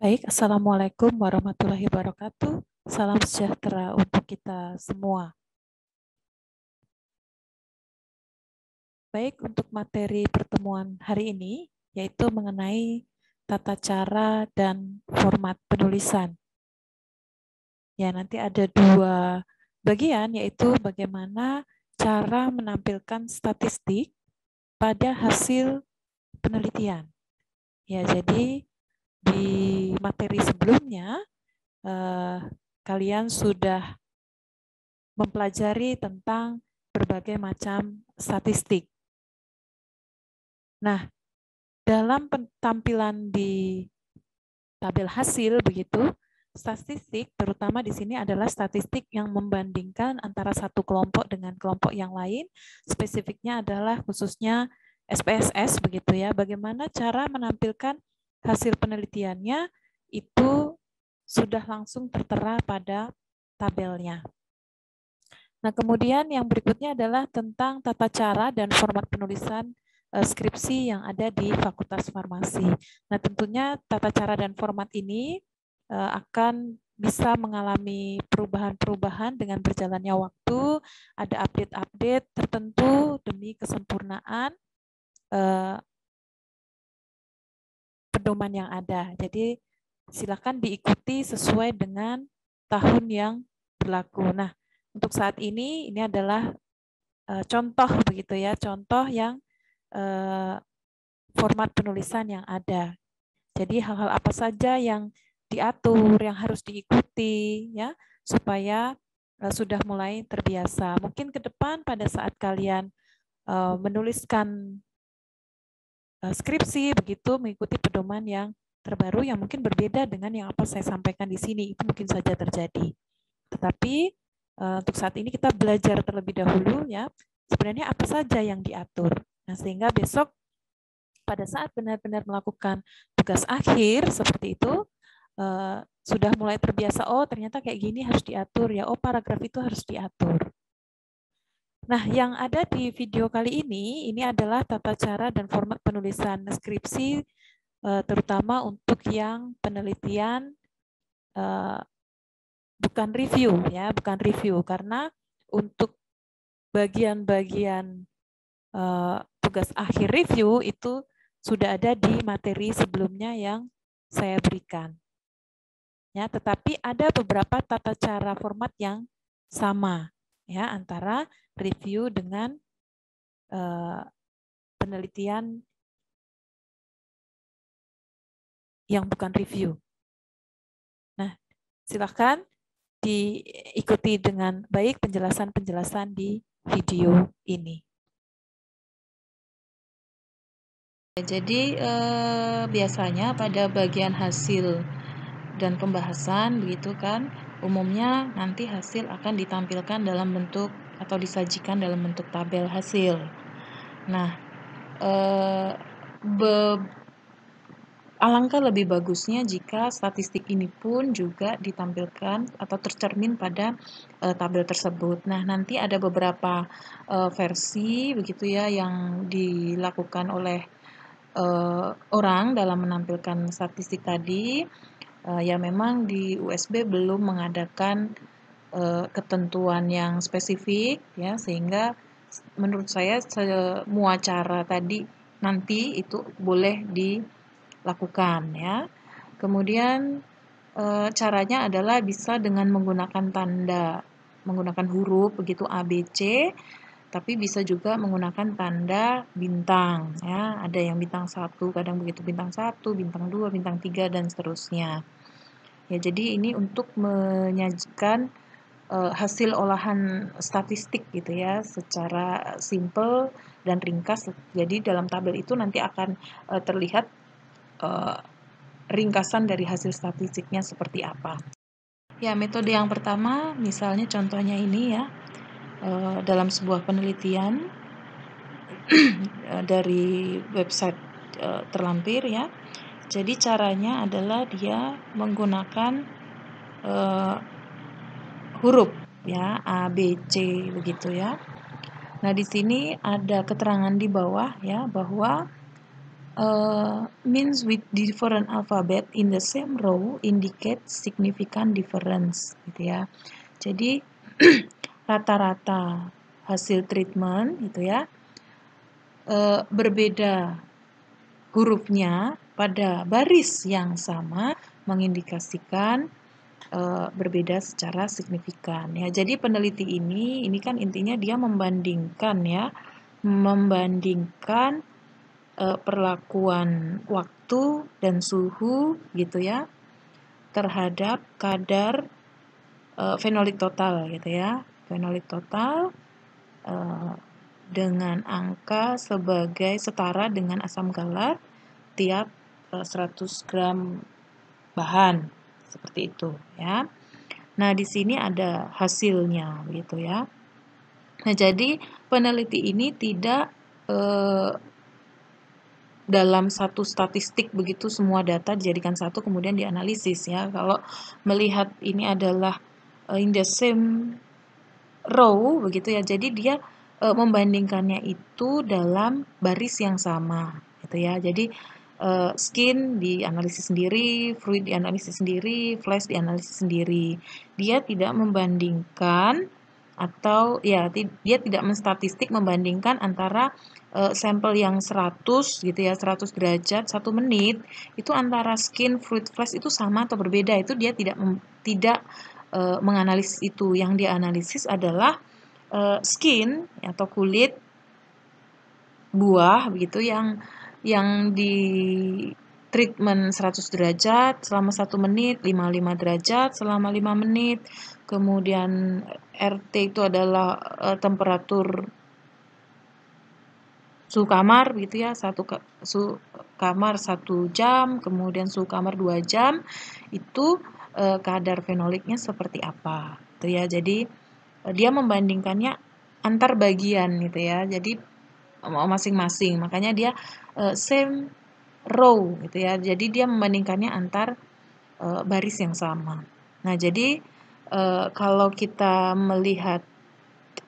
Baik, Assalamualaikum warahmatullahi wabarakatuh. Salam sejahtera untuk kita semua. Baik, untuk materi pertemuan hari ini, yaitu mengenai tata cara dan format penulisan. Ya, nanti ada dua bagian, yaitu bagaimana cara menampilkan statistik pada hasil penelitian. Ya, jadi di materi sebelumnya, kalian sudah mempelajari tentang berbagai macam statistik. Nah, dalam tampilan di tabel hasil begitu, statistik terutama di sini adalah statistik yang membandingkan antara satu kelompok dengan kelompok yang lain. Spesifiknya adalah khususnya SPSS begitu ya. Bagaimana cara menampilkan hasil penelitiannya itu sudah langsung tertera pada tabelnya. Nah, kemudian yang berikutnya adalah tentang tata cara dan format penulisan skripsi yang ada di Fakultas Farmasi. Nah, tentunya tata cara dan format ini akan bisa mengalami perubahan-perubahan dengan berjalannya waktu, ada update-update tertentu demi kesempurnaan pedoman yang ada. Jadi, silakan diikuti sesuai dengan tahun yang berlaku. Nah, untuk saat ini adalah contoh begitu ya, contoh yang format penulisan yang ada. Jadi hal-hal apa saja yang diatur, yang harus diikuti ya, supaya sudah mulai terbiasa. Mungkin ke depan pada saat kalian menuliskan skripsi begitu mengikuti pedoman yang terbaru yang mungkin berbeda dengan yang apa saya sampaikan di sini, itu mungkin saja terjadi. Tetapi untuk saat ini kita belajar terlebih dahulu ya, sebenarnya apa saja yang diatur. Nah, sehingga besok pada saat benar-benar melakukan tugas akhir seperti itu, sudah mulai terbiasa, oh ternyata kayak gini harus diatur ya, oh paragraf itu harus diatur. Nah, yang ada di video kali ini adalah tata cara dan format penulisan skripsi, terutama untuk yang penelitian bukan review ya, bukan review, karena untuk bagian-bagian tugas akhir review itu sudah ada di materi sebelumnya yang saya berikan. Ya, tetapi ada beberapa tata cara format yang sama ya antara review dengan penelitian yang bukan review. Nah, silakan diikuti dengan baik penjelasan-penjelasan di video ini. Jadi biasanya pada bagian hasil dan pembahasan begitu kan, umumnya nanti hasil akan ditampilkan dalam bentuk atau disajikan dalam bentuk tabel hasil. Nah, alangkah lebih bagusnya jika statistik ini pun juga ditampilkan atau tercermin pada tabel tersebut. Nah, nanti ada beberapa versi begitu ya yang dilakukan oleh orang dalam menampilkan statistik tadi. Ya memang di USB belum mengadakan ketentuan yang spesifik ya, sehingga menurut saya semua cara tadi nanti itu boleh dilakukan ya. Kemudian caranya adalah bisa dengan menggunakan tanda, menggunakan huruf begitu A, B, C, tapi bisa juga menggunakan tanda bintang ya, ada yang bintang 1, kadang begitu bintang 1, bintang 2, bintang 3 dan seterusnya. Ya, jadi ini untuk menyajikan hasil olahan statistik gitu ya, secara simple dan ringkas. Jadi dalam tabel itu nanti akan terlihat ringkasan dari hasil statistiknya seperti apa. Ya, metode yang pertama misalnya contohnya ini ya, dalam sebuah penelitian dari website terlampir ya. Jadi caranya adalah dia menggunakan huruf ya, A, B, C begitu ya. Nah, di sini ada keterangan di bawah ya bahwa Means with different alphabet in the same row indicate significant difference gitu ya. Jadi rata-rata hasil treatment gitu ya berbeda hurufnya pada baris yang sama mengindikasikan berbeda secara signifikan ya. Jadi peneliti ini kan intinya dia membandingkan ya, membandingkan perlakuan waktu dan suhu gitu ya terhadap kadar fenolik total gitu ya. Fenolik total dengan angka sebagai setara dengan asam galat tiap 100 gram bahan seperti itu ya. Nah, di sini ada hasilnya gitu ya. Nah, jadi peneliti ini tidak dalam satu statistik begitu semua data dijadikan satu kemudian dianalisis ya. Kalau melihat ini adalah in the same row begitu ya. Jadi dia membandingkannya itu dalam baris yang sama gitu ya. Jadi skin dianalisis sendiri, fruit dianalisis sendiri, flash dianalisis sendiri. Dia tidak membandingkan atau ya dia tidak menstatistik membandingkan antara sampel yang 100 gitu ya, 100 derajat 1 menit itu antara skin, fruit, flash itu sama atau berbeda. Itu dia tidak menganalisis itu. Yang dianalisis adalah skin atau kulit buah begitu yang di treatment 100 derajat selama 1 menit, 55 derajat selama 5 menit. Kemudian RT itu adalah temperatur suhu kamar gitu ya, suhu kamar 1 jam, kemudian suhu kamar 2 jam. Itu kadar fenoliknya seperti apa gitu ya. Jadi dia membandingkannya antar bagian gitu ya. Jadi masing-masing. Makanya dia same row gitu ya. Jadi dia membandingkannya antar baris yang sama. Nah, jadi kalau kita melihat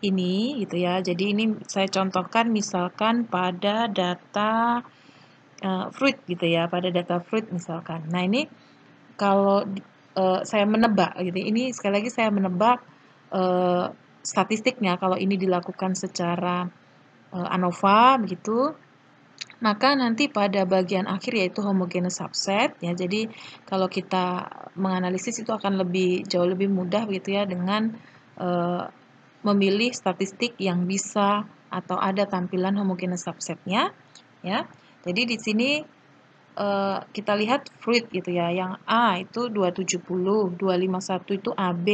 ini gitu ya. Jadi ini saya contohkan misalkan pada data fruit gitu ya, pada data fruit misalkan. Nah, ini kalau saya menebak gitu. Ini sekali lagi saya menebak statistiknya kalau ini dilakukan secara ANOVA begitu, maka nanti pada bagian akhir yaitu homogeneous subset ya. Jadi kalau kita menganalisis itu akan jauh lebih mudah begitu ya dengan memilih statistik yang bisa atau ada tampilan homogeneous subsetnya ya. Jadi di sini kita lihat fruit gitu ya. Yang A itu 270, 251 itu AB,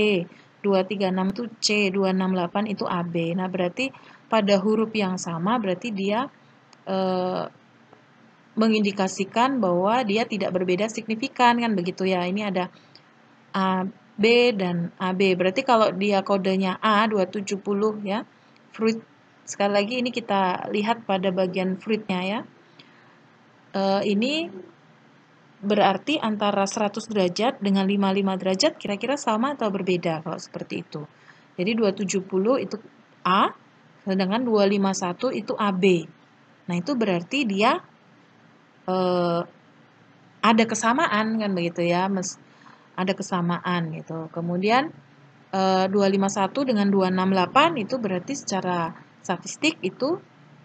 236 itu C, 268 itu AB. Nah, berarti pada huruf yang sama berarti dia mengindikasikan bahwa dia tidak berbeda signifikan kan begitu ya. Ini ada A, B dan AB. Berarti kalau dia kodenya A 270 ya. Fruit sekali lagi ini kita lihat pada bagian fruitnya ya. Ini berarti antara 100 derajat dengan 55 derajat kira-kira sama atau berbeda kalau seperti itu. Jadi 270 itu A, sedangkan 251 itu AB. Nah, itu berarti dia ada kesamaan kan begitu ya, ada kesamaan gitu. Kemudian 251 dengan 268 itu berarti secara statistik itu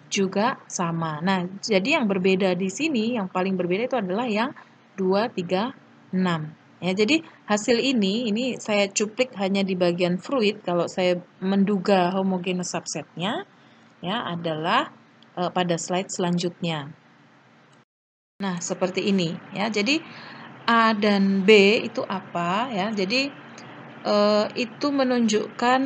juga sama. Nah, jadi yang berbeda di sini, yang paling berbeda itu adalah yang 236. Ya, jadi hasil ini saya cuplik hanya di bagian fruit. Kalau saya menduga homogeneous subsetnya ya adalah pada slide selanjutnya. Nah, seperti ini ya. Jadi A dan B itu apa ya? Jadi itu menunjukkan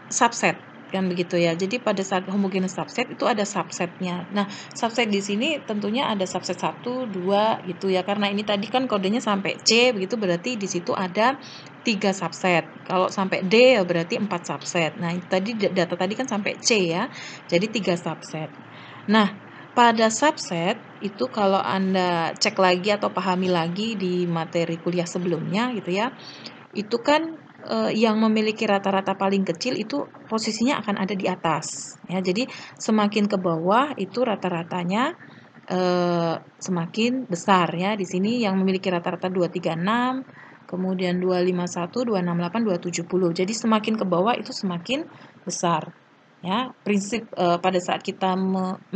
subset kan begitu ya. Jadi pada saat homogeneous subset itu ada subsetnya. Nah, subset di sini tentunya ada subset 1, 2 gitu ya. Karena ini tadi kan kodenya sampai C begitu berarti di situ ada 3 subset. Kalau sampai D ya berarti 4 subset. Nah, tadi data tadi kan sampai C ya. Jadi 3 subset. Nah, pada subset itu kalau Anda cek lagi atau pahami lagi di materi kuliah sebelumnya gitu ya. Itu kan yang memiliki rata-rata paling kecil itu posisinya akan ada di atas ya. Jadi semakin ke bawah itu rata-ratanya semakin besar ya. Di sini yang memiliki rata-rata 236, kemudian 251, 268, 270. Jadi semakin ke bawah itu semakin besar. Ya, prinsip pada saat kita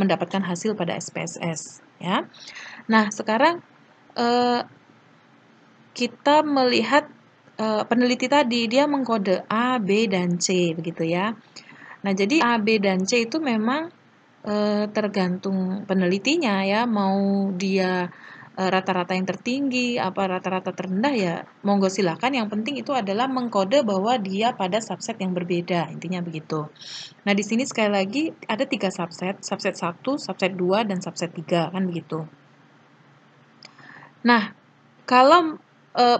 mendapatkan hasil pada SPSS ya. Nah, sekarang kita melihat peneliti tadi dia mengkode A, B, dan C begitu ya. Nah, jadi A, B, dan C itu memang tergantung penelitinya ya, mau dia rata-rata yang tertinggi, apa rata-rata terendah ya, monggo silakan. Yang penting itu adalah mengkode bahwa dia pada subset yang berbeda, intinya begitu. Nah, di sini sekali lagi ada 3 subset 1, subset 2, dan subset 3, kan begitu. Nah, kalau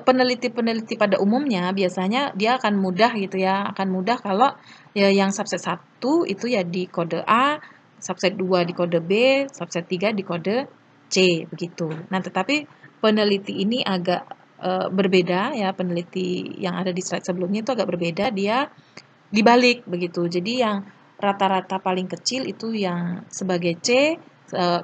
peneliti-peneliti pada umumnya biasanya dia akan mudah gitu ya, akan mudah kalau ya yang subset 1 itu ya di kode A, subset 2 di kode B, subset 3 di kode C begitu. Nah, tetapi peneliti ini agak berbeda ya, peneliti yang ada di slide sebelumnya itu agak berbeda, dia dibalik begitu. Jadi yang rata-rata paling kecil itu yang sebagai C,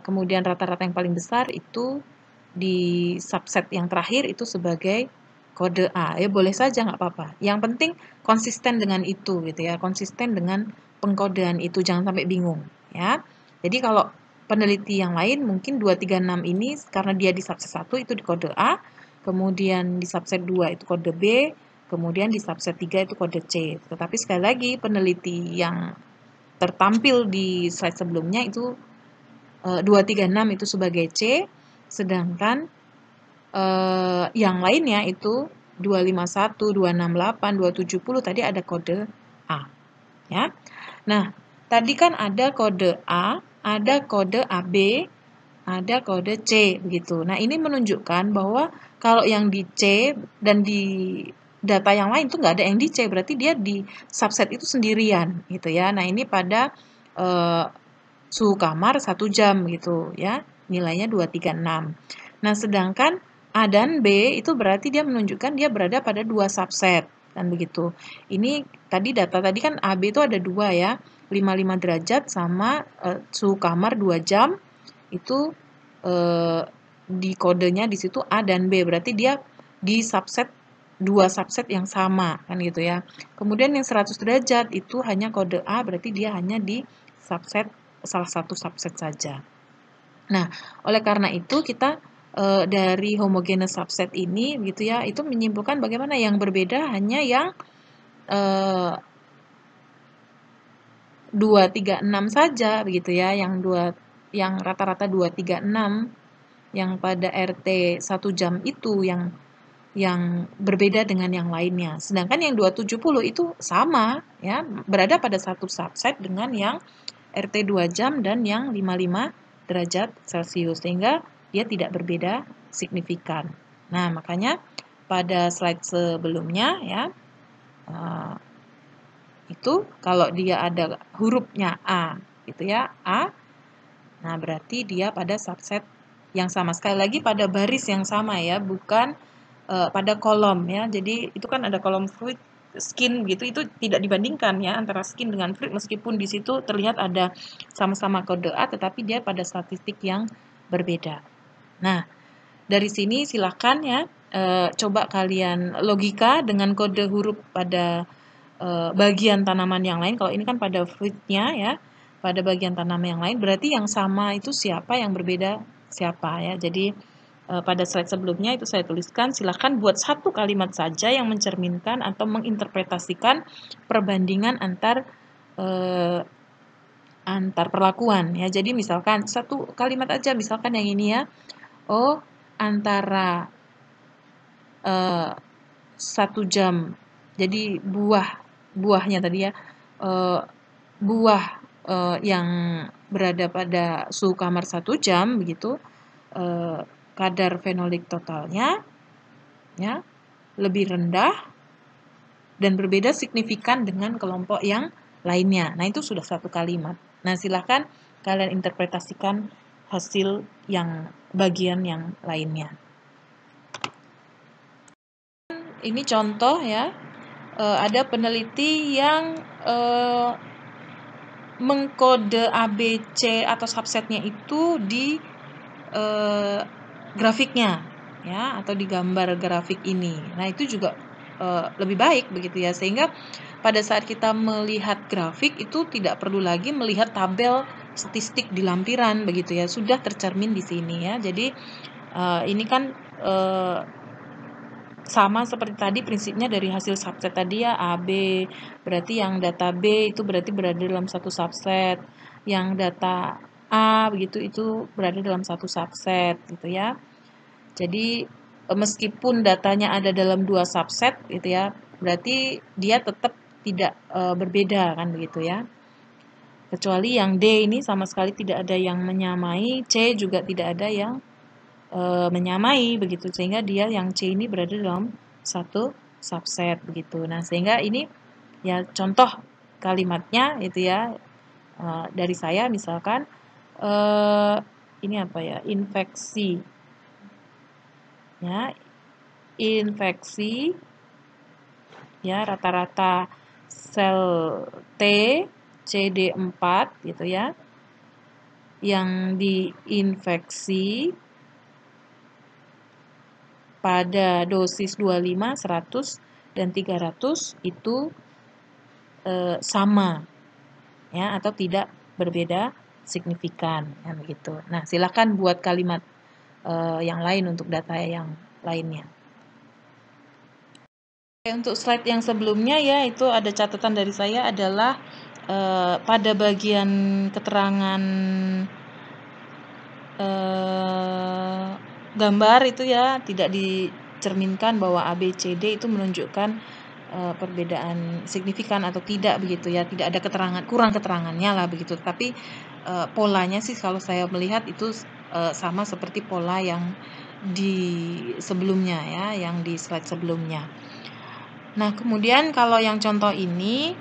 kemudian rata-rata yang paling besar itu di subset yang terakhir itu sebagai kode A. Ya boleh saja nggak apa-apa. Yang penting konsisten dengan itu gitu ya, konsisten dengan pengkodean itu, jangan sampai bingung ya. Jadi kalau peneliti yang lain mungkin 236 ini karena dia di subset 1 itu di kode A, kemudian di subset 2 itu kode B, kemudian di subset 3 itu kode C. Tetapi sekali lagi peneliti yang tertampil di slide sebelumnya itu 236 itu sebagai C, sedangkan yang lainnya itu 251, 268, 270 tadi ada kode A. Ya. Nah, tadi kan ada kode A, ada kode AB, ada kode C begitu. Nah, ini menunjukkan bahwa kalau yang di C dan di data yang lain tuh nggak ada yang di C, berarti dia di subset itu sendirian gitu ya. Nah, ini pada suhu kamar 1 jam gitu ya, nilainya 236. Nah, sedangkan A dan B itu berarti dia menunjukkan dia berada pada 2 subset kan begitu. Ini tadi data tadi kan AB itu ada 2 ya, 55 derajat sama suhu kamar 2 jam itu di kodenya di situ A dan B, berarti dia di subset 2 subset yang sama kan gitu ya. Kemudian yang 100 derajat itu hanya kode A, berarti dia hanya di subset salah satu subset saja. Nah, oleh karena itu kita dari homogeneous subset ini gitu ya, itu menyimpulkan bagaimana yang berbeda hanya yang 236 saja begitu ya, yang rata-rata 236 yang pada RT 1 jam itu yang berbeda dengan yang lainnya. Sedangkan yang 270 itu sama ya, berada pada satu subset dengan yang RT 2 jam dan yang 55 derajat Celcius, sehingga dia tidak berbeda signifikan. Nah, makanya pada slide sebelumnya ya, itu kalau dia ada hurufnya A gitu ya, A, nah berarti dia pada subset yang sama. Sekali lagi pada baris yang sama ya, bukan pada kolom ya. Jadi itu kan ada kolom fluid, skin gitu, itu tidak dibandingkan ya antara skin dengan fluid, meskipun di situ terlihat ada sama-sama kode A tetapi dia pada statistik yang berbeda. Nah, dari sini silakan ya coba kalian logika dengan kode huruf pada bagian tanaman yang lain. Kalau ini kan pada fruitnya ya, pada bagian tanaman yang lain, berarti yang sama itu siapa, yang berbeda siapa ya. Jadi pada slide sebelumnya itu saya tuliskan, silahkan buat satu kalimat saja yang mencerminkan atau menginterpretasikan perbandingan antar perlakuan ya. Jadi misalkan satu kalimat aja, misalkan yang ini ya, oh antara 1 jam, jadi buahnya tadi ya, buah yang berada pada suhu kamar 1 jam begitu, kadar fenolik totalnya ya lebih rendah dan berbeda signifikan dengan kelompok yang lainnya. Nah, itu sudah satu kalimat. Nah, silahkan kalian interpretasikan hasil yang bagian yang lainnya. Ini contoh ya, ada peneliti yang mengkode ABC atau subsetnya itu di grafiknya ya, atau di gambar grafik ini. Nah, itu juga lebih baik begitu ya, sehingga pada saat kita melihat grafik itu tidak perlu lagi melihat tabel statistik di lampiran begitu ya, sudah tercermin di sini ya. Jadi ini kan sama seperti tadi prinsipnya dari hasil subset tadi ya, A, B. Berarti yang data B itu berarti berada dalam satu subset. Yang data A begitu itu berada dalam satu subset gitu ya. Jadi meskipun datanya ada dalam dua subset gitu ya, berarti dia tetap tidak berbeda kan begitu ya. Kecuali yang D ini sama sekali tidak ada yang menyamai, C juga tidak ada yang menyamai begitu, sehingga dia yang C ini berada dalam satu subset begitu. Nah, sehingga ini ya contoh kalimatnya itu ya dari saya misalkan ini apa ya, infeksi ya, infeksi ya, rata-rata sel T CD4 gitu ya, yang diinfeksi pada dosis 25, 100, dan 300 itu sama ya, atau tidak berbeda signifikan ya, begitu. Nah, silakan buat kalimat yang lain untuk data yang lainnya. Untuk slide yang sebelumnya ya, itu ada catatan dari saya adalah pada bagian keterangan gambar itu ya tidak dicerminkan bahwa A, B, C, D itu menunjukkan perbedaan signifikan atau tidak begitu ya, tidak ada keterangan, kurang keterangannya lah begitu. Tapi polanya sih kalau saya melihat itu sama seperti pola yang di sebelumnya ya, yang di slide sebelumnya. Nah, kemudian kalau yang contoh ini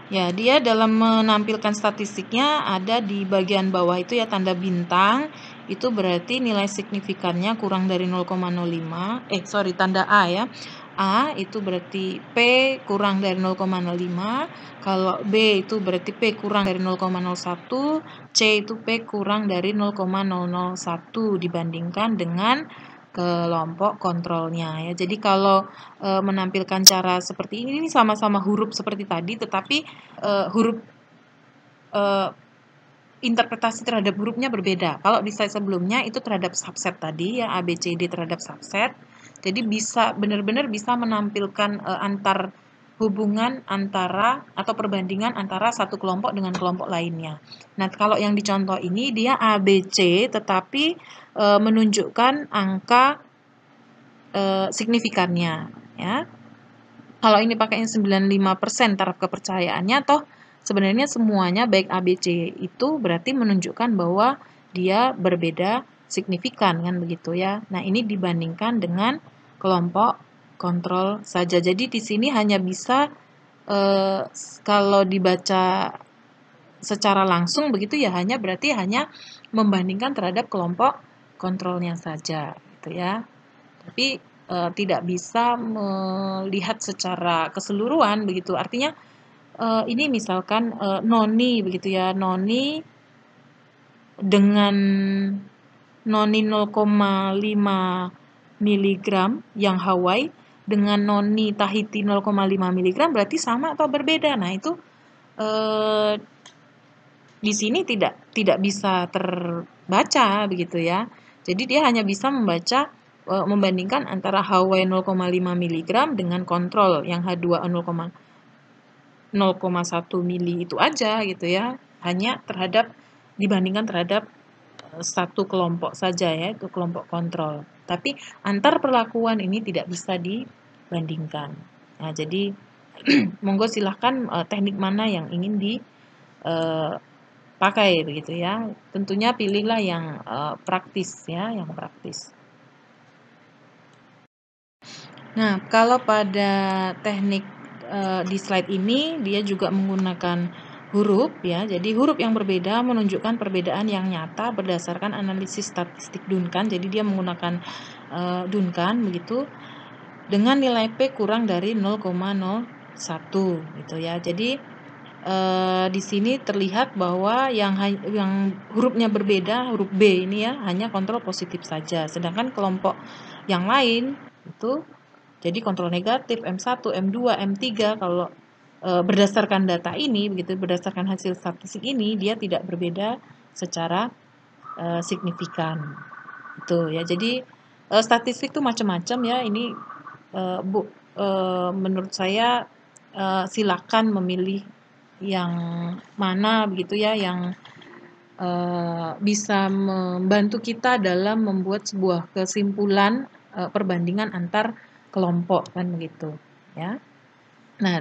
ya, dia dalam menampilkan statistiknya ada di bagian bawah itu ya, tanda bintang itu berarti nilai signifikannya kurang dari 0,05. Tanda A ya. A itu berarti P kurang dari 0,05. Kalau B itu berarti P kurang dari 0,01. C itu P kurang dari 0,001 dibandingkan dengan kelompok kontrolnya ya. Jadi kalau menampilkan cara seperti ini sama-sama huruf seperti tadi, tetapi huruf interpretasi terhadap hurufnya berbeda. Kalau di slide sebelumnya itu terhadap subset tadi ya, A, B, C, D terhadap subset. Jadi bisa benar-benar bisa menampilkan antar hubungan antara atau perbandingan antara satu kelompok dengan kelompok lainnya. Nah, kalau yang dicontoh ini dia A, B, C tetapi menunjukkan angka signifikannya ya. Kalau ini pakainya 95% taraf kepercayaannya, toh sebenarnya semuanya baik A, B, C itu berarti menunjukkan bahwa dia berbeda signifikan kan begitu ya. Nah, ini dibandingkan dengan kelompok kontrol saja. Jadi di sini hanya bisa kalau dibaca secara langsung begitu ya, berarti hanya membandingkan terhadap kelompok kontrolnya saja gitu ya. Tapi tidak bisa melihat secara keseluruhan begitu. Artinya ini misalkan noni begitu ya, noni dengan noni 0,5 mg yang Hawaii dengan noni Tahiti 0,5 mg berarti sama atau berbeda. Nah, itu di sini tidak bisa terbaca begitu ya. Jadi dia hanya bisa membandingkan antara Hawaii 0,5 mg dengan kontrol yang H2O 0,1 mili itu aja gitu ya. Hanya dibandingkan terhadap satu kelompok saja ya, itu kelompok kontrol. Tapi antar perlakuan ini tidak bisa dibandingkan. Nah, jadi monggo silahkan teknik mana yang ingin dipakai begitu ya. Tentunya pilihlah yang praktis ya, yang praktis. Nah, kalau pada teknik di slide ini dia juga menggunakan huruf ya. Jadi huruf yang berbeda menunjukkan perbedaan yang nyata berdasarkan analisis statistik Duncan. Jadi dia menggunakan Duncan begitu dengan nilai P kurang dari 0,01 gitu ya. Jadi di sini terlihat bahwa yang hurufnya berbeda, huruf B ini ya, hanya kontrol positif saja. Sedangkan kelompok yang lain itu jadi kontrol negatif, M1, M2, M3 kalau berdasarkan data ini, begitu, berdasarkan hasil statistik ini, dia tidak berbeda secara signifikan. Itu ya. Jadi statistik itu macam-macam ya. Ini menurut saya silakan memilih yang mana begitu ya, yang bisa membantu kita dalam membuat sebuah kesimpulan perbandingan antar kelompok kan begitu ya. Nah,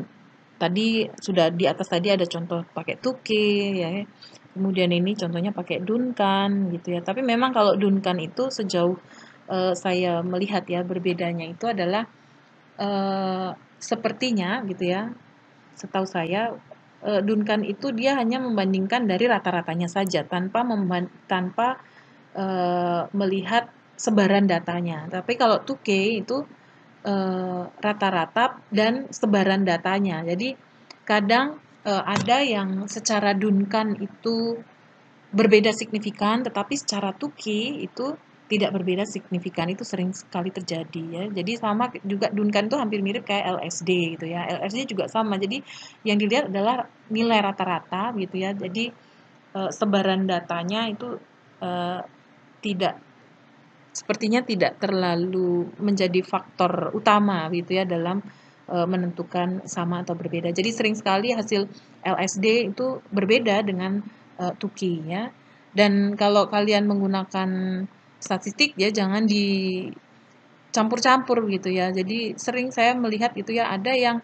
tadi sudah di atas tadi ada contoh pakai Tukey ya. Kemudian ini contohnya pakai Duncan gitu ya. Tapi memang kalau Duncan itu sejauh saya melihat ya, berbedanya itu adalah sepertinya gitu ya. Setahu saya Duncan itu dia hanya membandingkan dari rata-ratanya saja tanpa melihat sebaran datanya. Tapi kalau Tukey itu rata-rata dan sebaran datanya. Jadi kadang ada yang secara Duncan itu berbeda signifikan, tetapi secara Tukey itu tidak berbeda signifikan. Itu sering sekali terjadi ya. Jadi sama juga Duncan itu hampir mirip kayak LSD gitu ya. LSD juga sama. Jadi yang dilihat adalah nilai rata-rata gitu ya. Jadi sebaran datanya itu tidak sepertinya tidak terlalu menjadi faktor utama gitu ya dalam menentukan sama atau berbeda. Jadi sering sekali hasil LSD itu berbeda dengan Tukey ya. Dan kalau kalian menggunakan statistik ya jangan dicampur-campur gitu ya. Jadi sering saya melihat itu ya, ada yang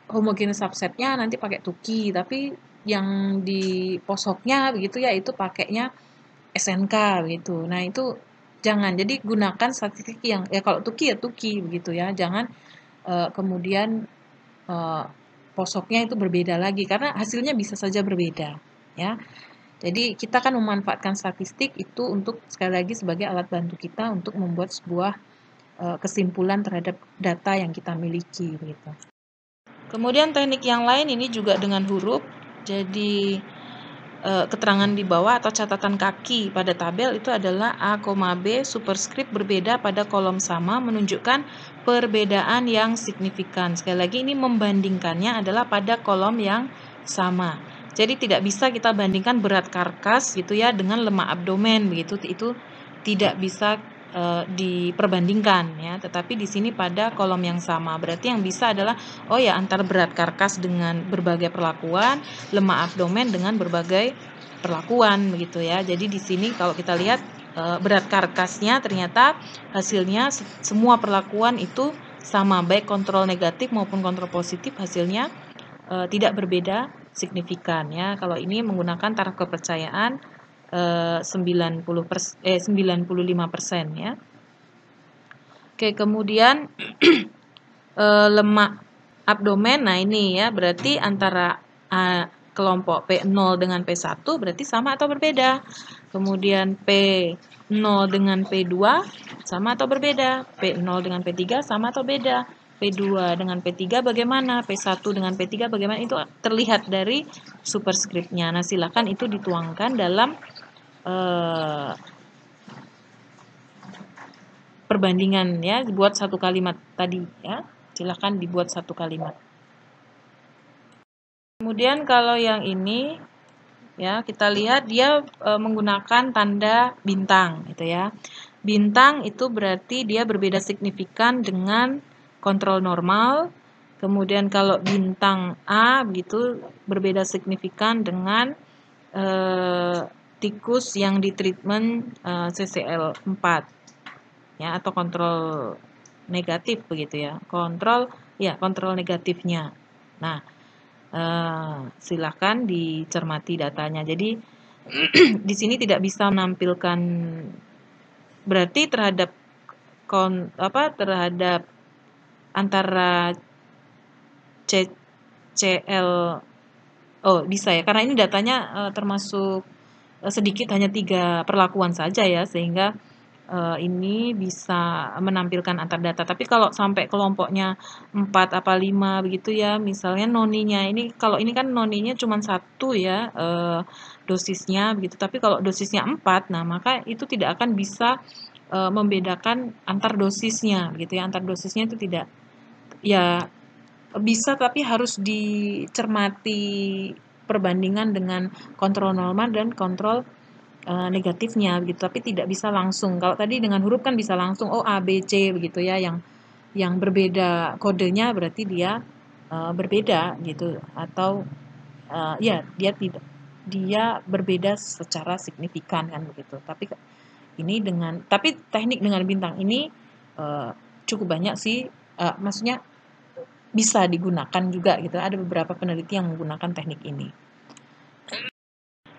homogeneous subsetnya nanti pakai Tukey, tapi yang di posoknya begitu ya itu pakainya SNK begitu. Nah, itu jangan. Jadi gunakan statistik yang ya kalau Tukey ya Tukey begitu ya. Jangan kemudian posoknya itu berbeda lagi karena hasilnya bisa saja berbeda ya. Jadi kita kan memanfaatkan statistik itu untuk sekali lagi sebagai alat bantu kita untuk membuat sebuah kesimpulan terhadap data yang kita miliki begitu. Kemudian teknik yang lain ini juga dengan huruf. Jadi keterangan di bawah atau catatan kaki pada tabel itu adalah A, B superskrip berbeda pada kolom sama menunjukkan perbedaan yang signifikan. Sekali lagi ini membandingkannya adalah pada kolom yang sama. Jadi tidak bisa kita bandingkan berat karkas gitu ya dengan lemak abdomen begitu, itu tidak bisa diperbandingkan ya, tetapi di sini pada kolom yang sama. Berarti yang bisa adalah oh ya antar berat karkas dengan berbagai perlakuan, lemak abdomen dengan berbagai perlakuan begitu ya. Jadi di sini kalau kita lihat berat karkasnya ternyata hasilnya semua perlakuan itu sama, baik kontrol negatif maupun kontrol positif hasilnya tidak berbeda signifikan ya. Kalau ini menggunakan taraf kepercayaan 95% ya. Oke, kemudian lemak abdomen. Nah, ini ya berarti antara kelompok P0 dengan P1 berarti sama atau berbeda. Kemudian P0 dengan P2 sama atau berbeda. P0 dengan P3 sama atau beda. P2 dengan P3 bagaimana? P1 dengan P3 bagaimana? Itu terlihat dari superskripnya. Nah, silakan itu dituangkan dalam perbandingan ya, buat satu kalimat tadi ya. Silahkan dibuat satu kalimat. Kemudian kalau yang ini ya, kita lihat dia menggunakan tanda bintang gitu ya. Bintang itu berarti dia berbeda signifikan dengan kontrol normal. Kemudian kalau bintang A begitu berbeda signifikan dengan tikus yang ditreatment CCL4 ya, atau kontrol negatif begitu ya. Kontrol negatifnya. Nah, silakan dicermati datanya. Jadi di sini tidak bisa menampilkan berarti terhadap terhadap antara CL bisa ya, karena ini datanya termasuk sedikit, hanya 3 perlakuan saja ya, sehingga ini bisa menampilkan antar data. Tapi kalau sampai kelompoknya 4 apa 5 begitu ya, misalnya noninya ini, kalau ini kan noninya cuma 1 ya, dosisnya begitu. Tapi kalau dosisnya 4, nah maka itu tidak akan bisa membedakan antar dosisnya gitu ya. Antar dosisnya itu tidak, ya bisa, tapi harus dicermati perbandingan dengan kontrol normal dan kontrol negatifnya begitu, tapi tidak bisa langsung. Kalau tadi dengan huruf kan bisa langsung, oh A, B, C begitu ya, yang berbeda kodenya berarti dia berbeda gitu, atau ya dia berbeda secara signifikan kan begitu. Tapi teknik dengan bintang ini cukup banyak sih, maksudnya bisa digunakan juga gitu. Ada beberapa peneliti yang menggunakan teknik ini.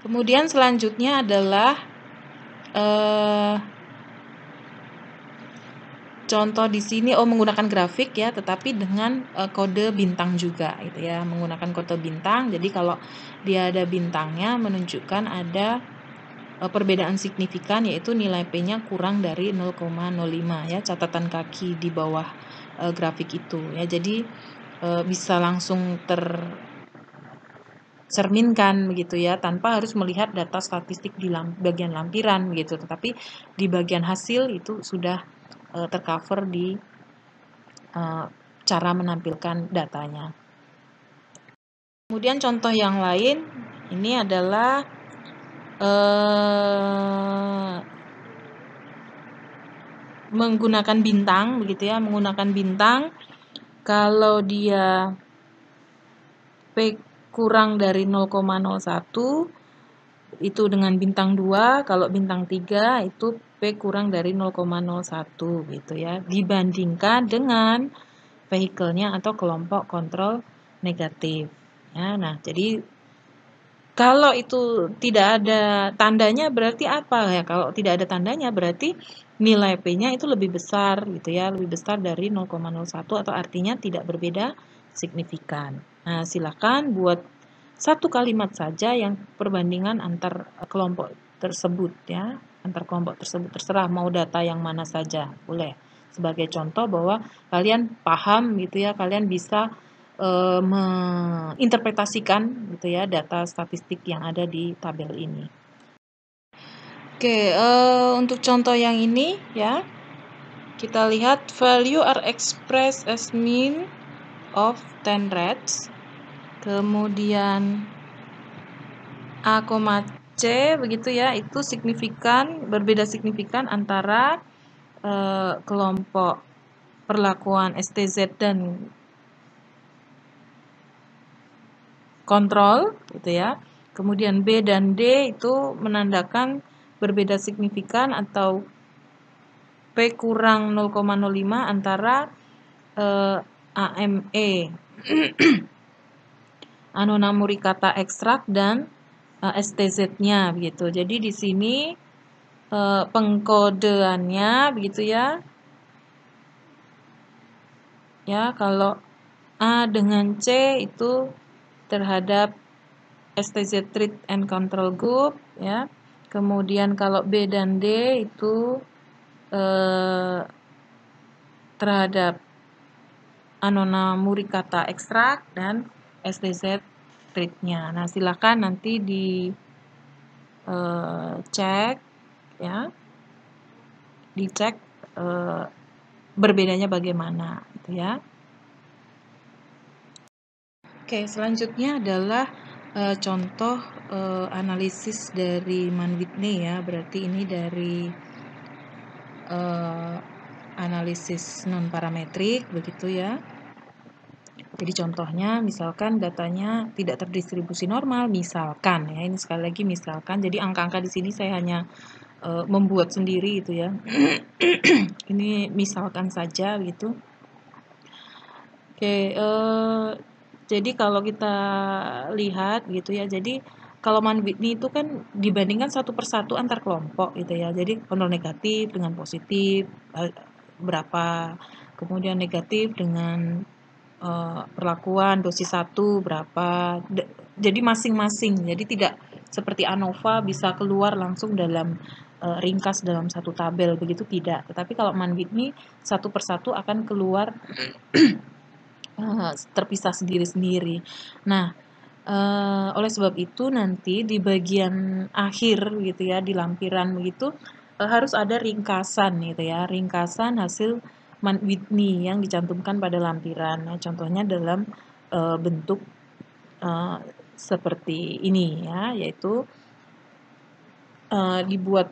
Kemudian selanjutnya adalah contoh di sini menggunakan grafik ya, tetapi dengan kode bintang juga gitu ya, menggunakan kode bintang. Jadi kalau dia ada bintangnya menunjukkan ada perbedaan signifikan, yaitu nilai P-nya kurang dari 0,05 ya, catatan kaki di bawah grafik itu ya. Jadi bisa langsung cerminkan begitu ya, tanpa harus melihat data statistik di bagian lampiran begitu, tetapi di bagian hasil itu sudah tercover di cara menampilkan datanya. Kemudian contoh yang lain ini adalah menggunakan bintang begitu ya, menggunakan bintang. Kalau dia P kurang dari 0,01 itu dengan bintang 2, kalau bintang 3 itu P kurang dari 0,01 gitu ya, dibandingkan dengan vehikelnya atau kelompok kontrol negatif ya. Nah, jadi kalau itu tidak ada tandanya berarti apa ya? Kalau tidak ada tandanya berarti nilai P-nya itu lebih besar gitu ya, lebih besar dari 0,01 atau artinya tidak berbeda signifikan. Nah, silakan buat satu kalimat saja yang perbandingan antar kelompok tersebut ya, antar kelompok tersebut, terserah mau data yang mana saja boleh. Sebagai contoh bahwa kalian paham gitu ya, kalian bisa menginterpretasikan gitu ya data statistik yang ada di tabel ini. Oke, untuk contoh yang ini ya, kita lihat value are expressed as mean of 10 rats. Kemudian A, C begitu ya, itu signifikan, berbeda signifikan antara kelompok perlakuan STZ dan kontrol gitu ya. Kemudian B dan D itu menandakan berbeda signifikan atau P kurang 0,05 antara AME Annona muricata ekstrak dan STZ-nya begitu. Jadi di sini pengkodeannya begitu ya. Ya, kalau A dengan C itu terhadap STZ treat and control group ya. Kemudian kalau B dan D itu terhadap Annona muricata ekstrak dan STZ treat-nya. Nah, silakan nanti di cek ya. Dicek berbedanya bagaimana gitu ya. Oke, selanjutnya adalah contoh analisis dari Mann-Whitney ya. Berarti ini dari analisis non parametrik begitu ya. Jadi contohnya misalkan datanya tidak terdistribusi normal, misalkan ya, ini sekali lagi misalkan. Jadi angka-angka di sini saya hanya membuat sendiri gitu ya. Ini misalkan saja gitu. Oke, jadi kalau kita lihat gitu ya, jadi kalau Mann-Whitney itu kan dibandingkan satu persatu antar kelompok gitu ya. Jadi kontrol negatif dengan positif berapa, kemudian negatif dengan perlakuan dosis 1 berapa. Jadi masing-masing. Jadi seperti ANOVA bisa keluar langsung dalam ringkas dalam satu tabel, begitu tidak. Tetapi kalau MANWITHNI satu persatu akan keluar terpisah sendiri-sendiri. Nah, oleh sebab itu nanti di bagian akhir gitu ya, di lampiran begitu harus ada ringkasan gitu ya, ringkasan hasil MANWITHNI yang dicantumkan pada lampiran. Nah, contohnya dalam bentuk seperti ini ya, yaitu dibuat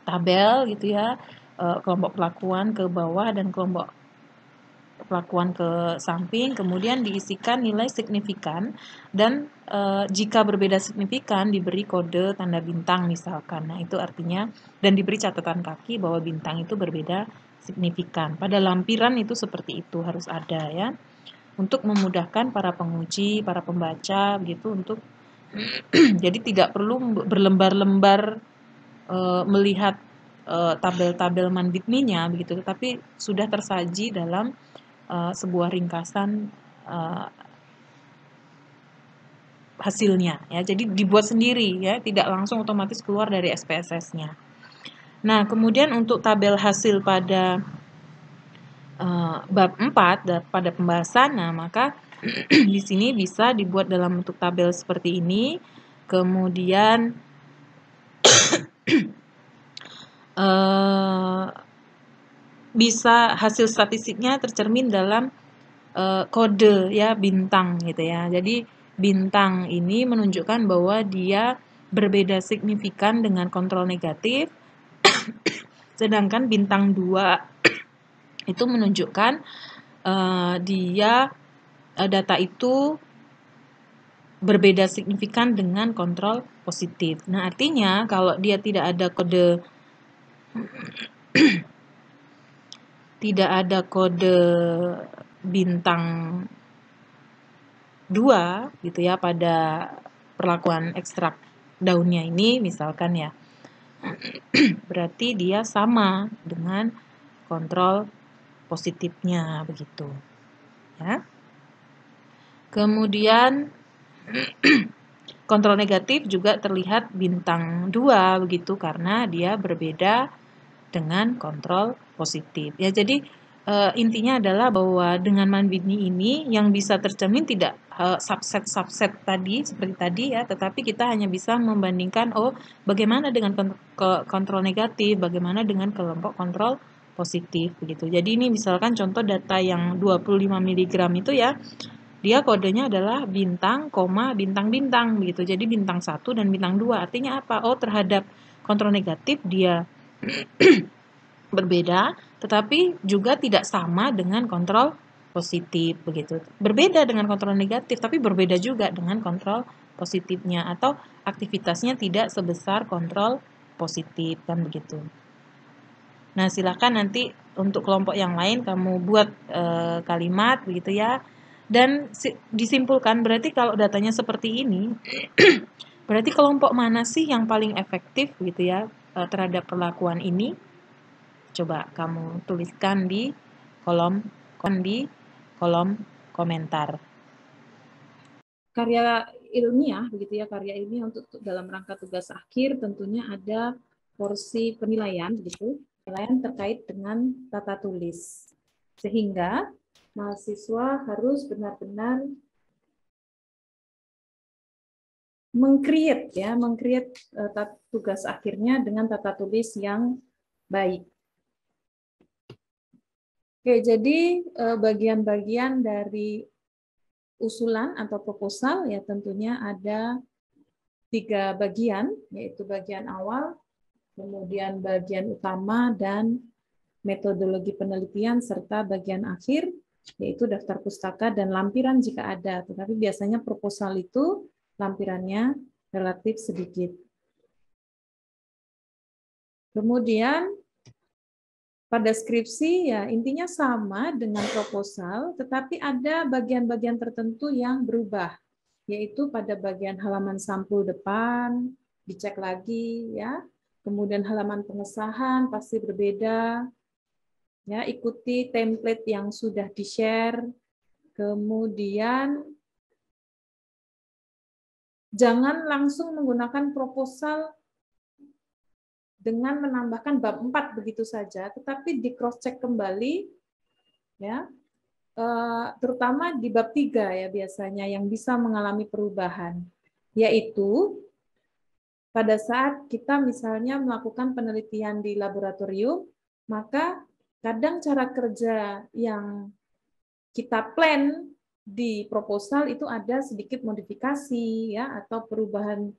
tabel gitu ya, kelompok pelakuan ke bawah dan kelompok pelakuan ke samping, kemudian diisikan nilai signifikan dan jika berbeda signifikan diberi kode tanda bintang misalkan. Nah, itu artinya dan diberi catatan kaki bahwa bintang itu berbeda signifikan. Pada lampiran itu seperti itu harus ada ya. Untuk memudahkan para penguji, para pembaca gitu untuk jadi tidak perlu berlembar-lembar melihat tabel-tabel MANWITHNI-nya begitu, tetapi sudah tersaji dalam sebuah ringkasan hasilnya ya. Jadi dibuat sendiri ya, tidak langsung otomatis keluar dari SPSS-nya. Nah, kemudian untuk tabel hasil pada bab 4 pada pembahasan, nah maka di sini bisa dibuat dalam bentuk tabel seperti ini. Kemudian bisa hasil statistiknya tercermin dalam kode ya, bintang gitu ya. Jadi bintang ini menunjukkan bahwa dia berbeda signifikan dengan kontrol negatif. Sedangkan bintang 2 itu menunjukkan dia data itu berbeda signifikan dengan kontrol positif. Nah, artinya kalau dia tidak ada kode bintang 2 gitu ya pada perlakuan ekstrak daunnya ini misalkan ya, berarti dia sama dengan kontrol positifnya begitu ya. Kemudian kontrol negatif juga terlihat bintang 2 begitu karena dia berbeda dengan kontrol positif. Ya, jadi intinya adalah bahwa dengan MANWITHNI ini yang bisa tercermin tidak subset-subset tadi seperti tadi ya, tetapi kita hanya bisa membandingkan bagaimana dengan kontrol negatif, bagaimana dengan kelompok kontrol positif begitu. Jadi ini misalkan contoh data yang 25 mg itu ya, dia kodenya adalah bintang, bintang-bintang begitu. Jadi bintang 1 dan bintang 2. Artinya apa? Terhadap kontrol negatif dia berbeda, tetapi juga tidak sama dengan kontrol positif begitu. Berbeda dengan kontrol negatif, tapi berbeda juga dengan kontrol positifnya atau aktivitasnya tidak sebesar kontrol positif kan begitu. Nah, silakan nanti untuk kelompok yang lain kamu buat kalimat begitu ya. Dan disimpulkan berarti kalau datanya seperti ini, berarti kelompok mana sih yang paling efektif gitu ya terhadap perlakuan ini? Coba kamu tuliskan di kolom komentar. Karya ilmiah begitu ya, karya ilmiah untuk dalam rangka tugas akhir tentunya ada porsi penilaian begitu, penilaian terkait dengan tata tulis. Sehingga mahasiswa harus benar-benar mengcreate tugas akhirnya dengan tata tulis yang baik. Oke, jadi bagian-bagian dari usulan atau proposal ya tentunya ada 3 bagian, yaitu bagian awal, kemudian bagian utama, dan metodologi penelitian, serta bagian akhir, yaitu daftar pustaka dan lampiran jika ada. Tetapi biasanya proposal itu lampirannya relatif sedikit. Kemudian pada skripsi ya intinya sama dengan proposal, tetapi ada bagian-bagian tertentu yang berubah, yaitu pada bagian halaman sampul depan, dicek lagi ya. Kemudian halaman pengesahan pasti berbeda. Ya, ikuti template yang sudah di-share. Kemudian Jangan langsung menggunakan proposal dengan menambahkan bab 4 begitu saja, tetapi di cross check kembali ya, terutama di bab 3 ya biasanya yang bisa mengalami perubahan, yaitu pada saat kita misalnya melakukan penelitian di laboratorium, maka kadang cara kerja yang kita plan di proposal itu ada sedikit modifikasi ya atau perubahan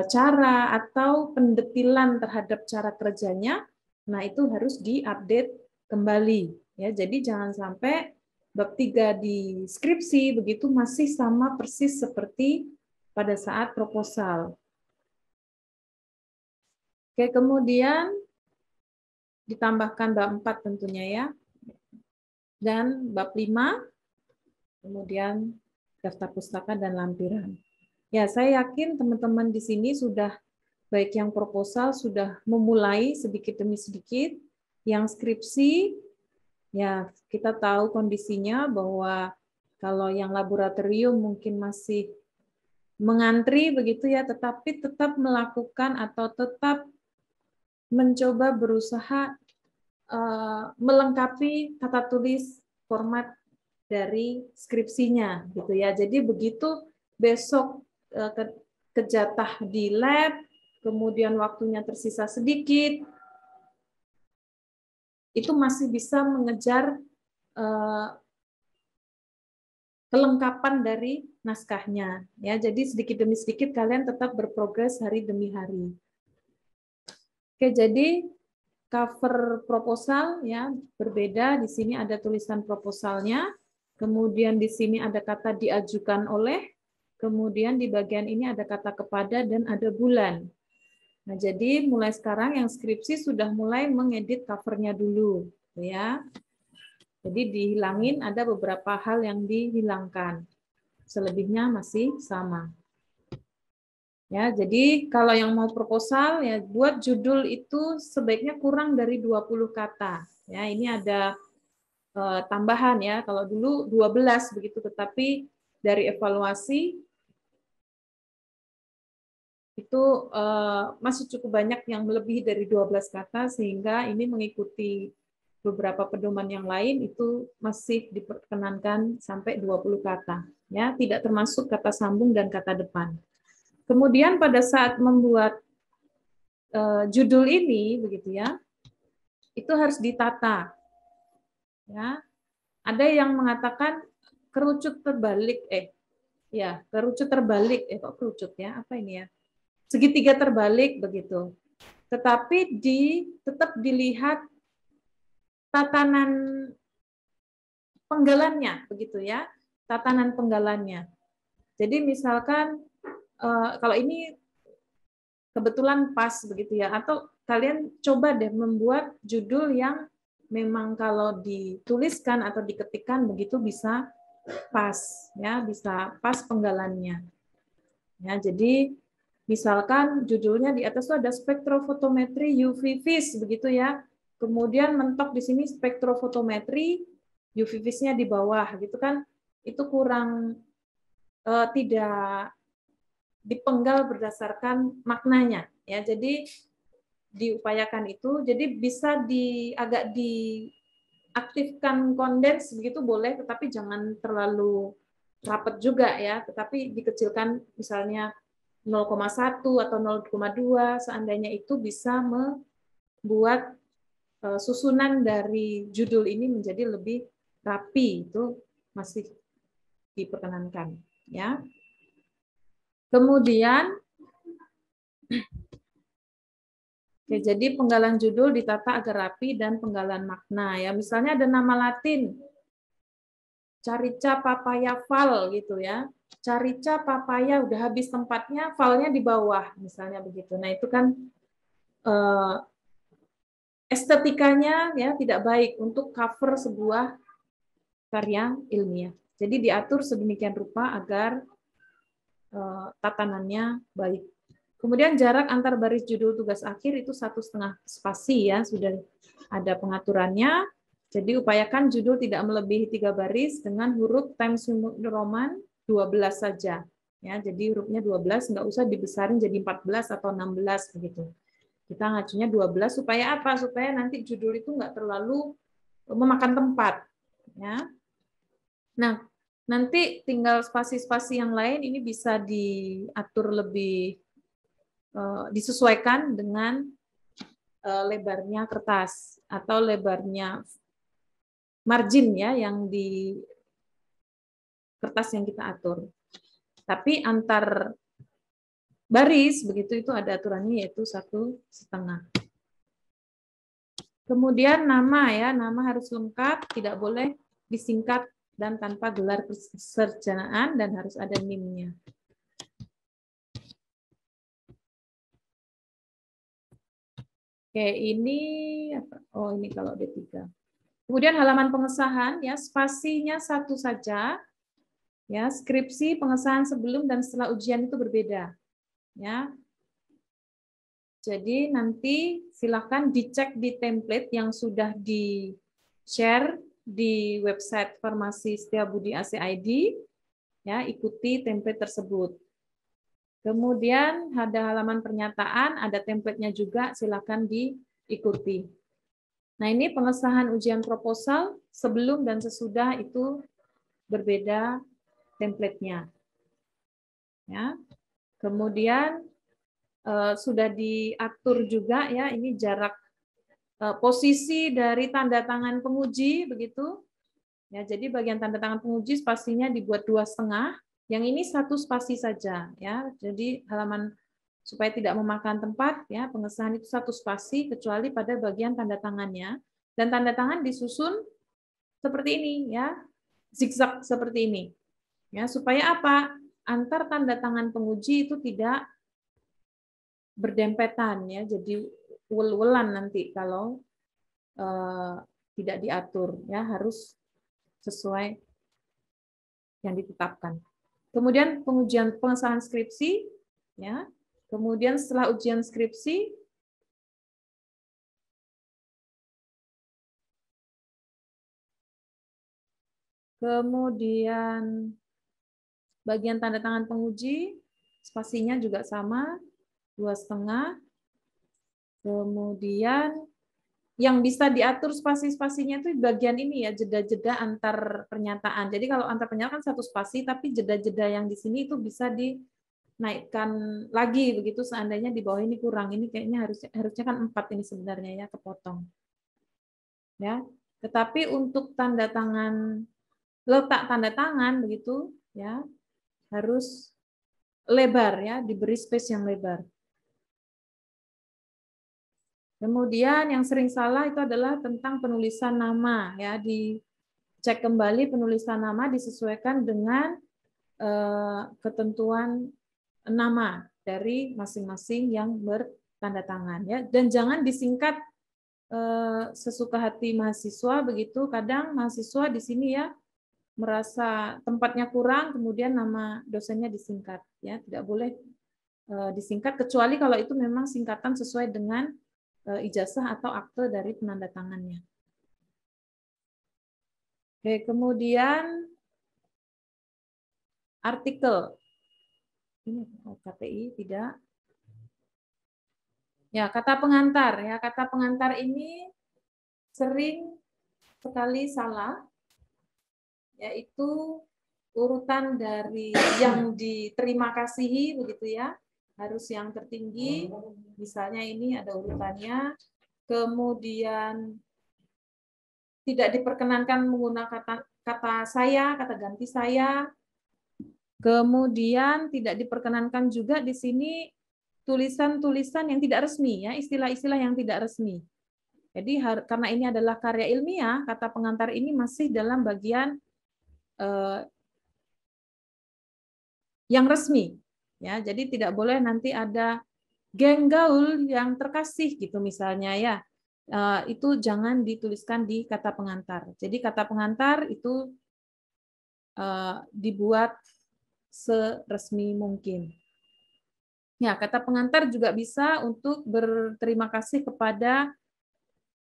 cara atau pendetilan terhadap cara kerjanya. Nah, itu harus diupdate kembali ya. Jadi jangan sampai bab 3 di skripsi begitu masih sama persis seperti pada saat proposal. Oke, kemudian ditambahkan bab 4 tentunya ya. Dan bab 5 kemudian daftar pustaka dan lampiran. Ya, saya yakin teman-teman di sini sudah baik yang proposal sudah memulai sedikit demi sedikit, yang skripsi ya kita tahu kondisinya bahwa kalau yang laboratorium mungkin masih mengantri begitu ya, tetapi tetap melakukan atau tetap mencoba berusaha melengkapi tata tulis format dari skripsinya gitu ya. Jadi begitu besok kejatah di lab, kemudian waktunya tersisa sedikit, itu masih bisa mengejar kelengkapan dari naskahnya ya. Jadi sedikit demi sedikit kalian tetap berprogres hari demi hari. Oke, jadi cover proposal ya berbeda. Di sini ada tulisan proposalnya. Kemudian di sini ada kata diajukan oleh, kemudian di bagian ini ada kata kepada dan ada bulan. Nah, jadi mulai sekarang yang skripsi sudah mulai mengedit covernya dulu, ya. Jadi dihilangin ada beberapa hal yang dihilangkan. Selebihnya masih sama. Ya, jadi kalau yang mau proposal ya buat judul itu sebaiknya kurang dari 20 kata. Ya, ini ada tambahan ya. Kalau dulu 12 begitu, tetapi dari evaluasi itu masih cukup banyak yang melebihi dari 12 kata sehingga ini mengikuti beberapa pedoman yang lain itu masih diperkenankan sampai 20 kata ya, tidak termasuk kata sambung dan kata depan. Kemudian pada saat membuat judul ini begitu ya, itu harus ditata. Ya. Ada yang mengatakan kerucut terbalik kerucut terbalik kok kerucut ya, apa ini ya? Segitiga terbalik begitu. Tetapi tetap dilihat tatanan penggalannya begitu ya, tatanan penggalannya. Jadi misalkan kalau ini kebetulan pas begitu ya, atau kalian coba deh membuat judul yang memang kalau dituliskan atau diketikkan begitu bisa pas ya, bisa pas penggalannya. Ya, jadi misalkan judulnya di atas itu ada spektrofotometri UV vis begitu ya. Kemudian mentok di sini spektrofotometri UV vis-nya di bawah gitu kan. Itu kurang tidak dipenggal berdasarkan maknanya ya. Jadi diupayakan itu jadi bisa agak diaktifkan kondens begitu boleh, tetapi jangan terlalu rapat juga ya, tetapi dikecilkan misalnya 0,1 atau 0,2 seandainya itu bisa membuat susunan dari judul ini menjadi lebih rapi, itu masih diperkenankan ya. Kemudian oke, jadi penggalan judul ditata agar rapi dan penggalan makna ya. Misalnya ada nama Latin Carica papaya fal gitu ya. Carica papaya udah habis tempatnya, falnya di bawah misalnya begitu. Nah, itu kan estetikanya ya tidak baik untuk cover sebuah karya ilmiah. Jadi diatur sedemikian rupa agar tatanannya baik. Kemudian jarak antar baris judul tugas akhir itu 1,5 spasi ya, sudah ada pengaturannya. Jadi upayakan judul tidak melebihi 3 baris dengan huruf Times New Roman 12 saja. Ya, jadi hurufnya 12 nggak usah dibesarin jadi 14 atau 16 begitu. Kita ngacunya 12 supaya apa? Supaya nanti judul itu nggak terlalu memakan tempat. Ya. Nah, nanti tinggal spasi-spasi yang lain ini bisa diatur lebih disesuaikan dengan lebarnya kertas atau lebarnya margin ya yang di kertas yang kita atur. Tapi antar baris begitu itu ada aturannya yaitu 1,5. Kemudian nama ya, nama harus lengkap, tidak boleh disingkat dan tanpa gelar kesarjanaan dan harus ada NIM-nya. Oke, ini apa? Oh, ini kalau D3. Kemudian halaman pengesahan ya, spasinya satu saja. Ya, skripsi pengesahan sebelum dan setelah ujian itu berbeda. Ya. Jadi nanti silakan dicek di template yang sudah di-share di website Farmasi Setiabudi ACID. Ya, ikuti template tersebut. Kemudian ada halaman pernyataan, ada template-nya juga, silakan diikuti. Nah, ini pengesahan ujian proposal sebelum dan sesudah itu berbeda template-nya. Ya. Kemudian sudah diatur juga ya ini jarak posisi dari tanda tangan penguji begitu. Ya, jadi bagian tanda tangan penguji spasinya dibuat 2,5, yang ini 1 spasi saja ya. Jadi halaman supaya tidak memakan tempat ya, pengesahan itu 1 spasi kecuali pada bagian tanda tangannya, dan tanda tangan disusun seperti ini ya, zigzag seperti ini. Ya, supaya apa? Antar tanda tangan penguji itu tidak berdempetan ya, jadi wel-welan nanti kalau tidak diatur ya, harus sesuai yang ditetapkan. Kemudian pengujian pengesahan skripsi ya. Kemudian setelah ujian skripsi kemudian bagian tanda tangan penguji spasinya juga sama 2,5. Kemudian yang bisa diatur spasi-spasinya itu bagian ini ya, jeda-jeda antar pernyataan. Jadi kalau antar pernyataan kan 1 spasi, tapi jeda-jeda yang di sini itu bisa dinaikkan lagi begitu seandainya di bawah ini kurang. Ini kayaknya harusnya kan 4 ini sebenarnya ya, kepotong. Ya. Tetapi untuk tanda tangan, letak tanda tangan begitu ya, harus lebar ya, diberi space yang lebar. Kemudian yang sering salah itu adalah tentang penulisan nama ya, dicek kembali penulisan nama disesuaikan dengan ketentuan nama dari masing-masing yang bertanda tangan ya, dan jangan disingkat sesuka hati mahasiswa begitu. Kadang mahasiswa di sini ya merasa tempatnya kurang, kemudian nama dosennya disingkat ya, tidak boleh disingkat kecuali kalau itu memang singkatan sesuai dengan ijazah atau akte dari penanda tangannya. Oke, kemudian artikel. Ini KTI tidak. Ya, kata pengantar ya. Kata pengantar ini sering sekali salah, yaitu urutan dari yang diterima kasihi begitu ya. Harus yang tertinggi, misalnya ini ada urutannya, kemudian tidak diperkenankan menggunakan kata saya, kata ganti saya, kemudian tidak diperkenankan juga di sini tulisan-tulisan yang tidak resmi, ya, istilah-istilah yang tidak resmi. Jadi karena ini adalah karya ilmiah, kata pengantar ini masih dalam bagian yang resmi. Ya, jadi tidak boleh nanti ada geng gaul yang terkasih gitu misalnya ya, itu jangan dituliskan di kata pengantar. Jadi kata pengantar itu dibuat seresmi mungkin. Ya, kata pengantar juga bisa untuk berterima kasih kepada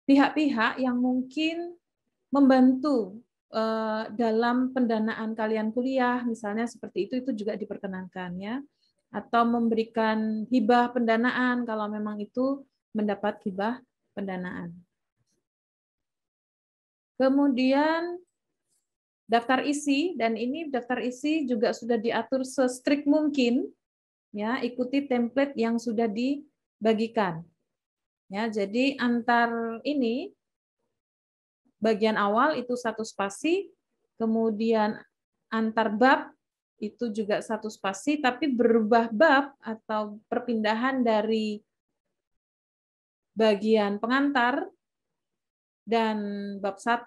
pihak-pihak yang mungkin membantu dalam pendanaan kalian kuliah, misalnya seperti itu juga diperkenankan ya. Atau memberikan hibah pendanaan kalau memang itu mendapat hibah pendanaan. Kemudian daftar isi, dan ini daftar isi juga sudah diatur se-strict mungkin, ya, ikuti template yang sudah dibagikan. Ya, jadi antar ini bagian awal itu 1 spasi, kemudian antar bab itu juga 1 spasi, tapi berubah bab atau perpindahan dari bagian pengantar dan bab 1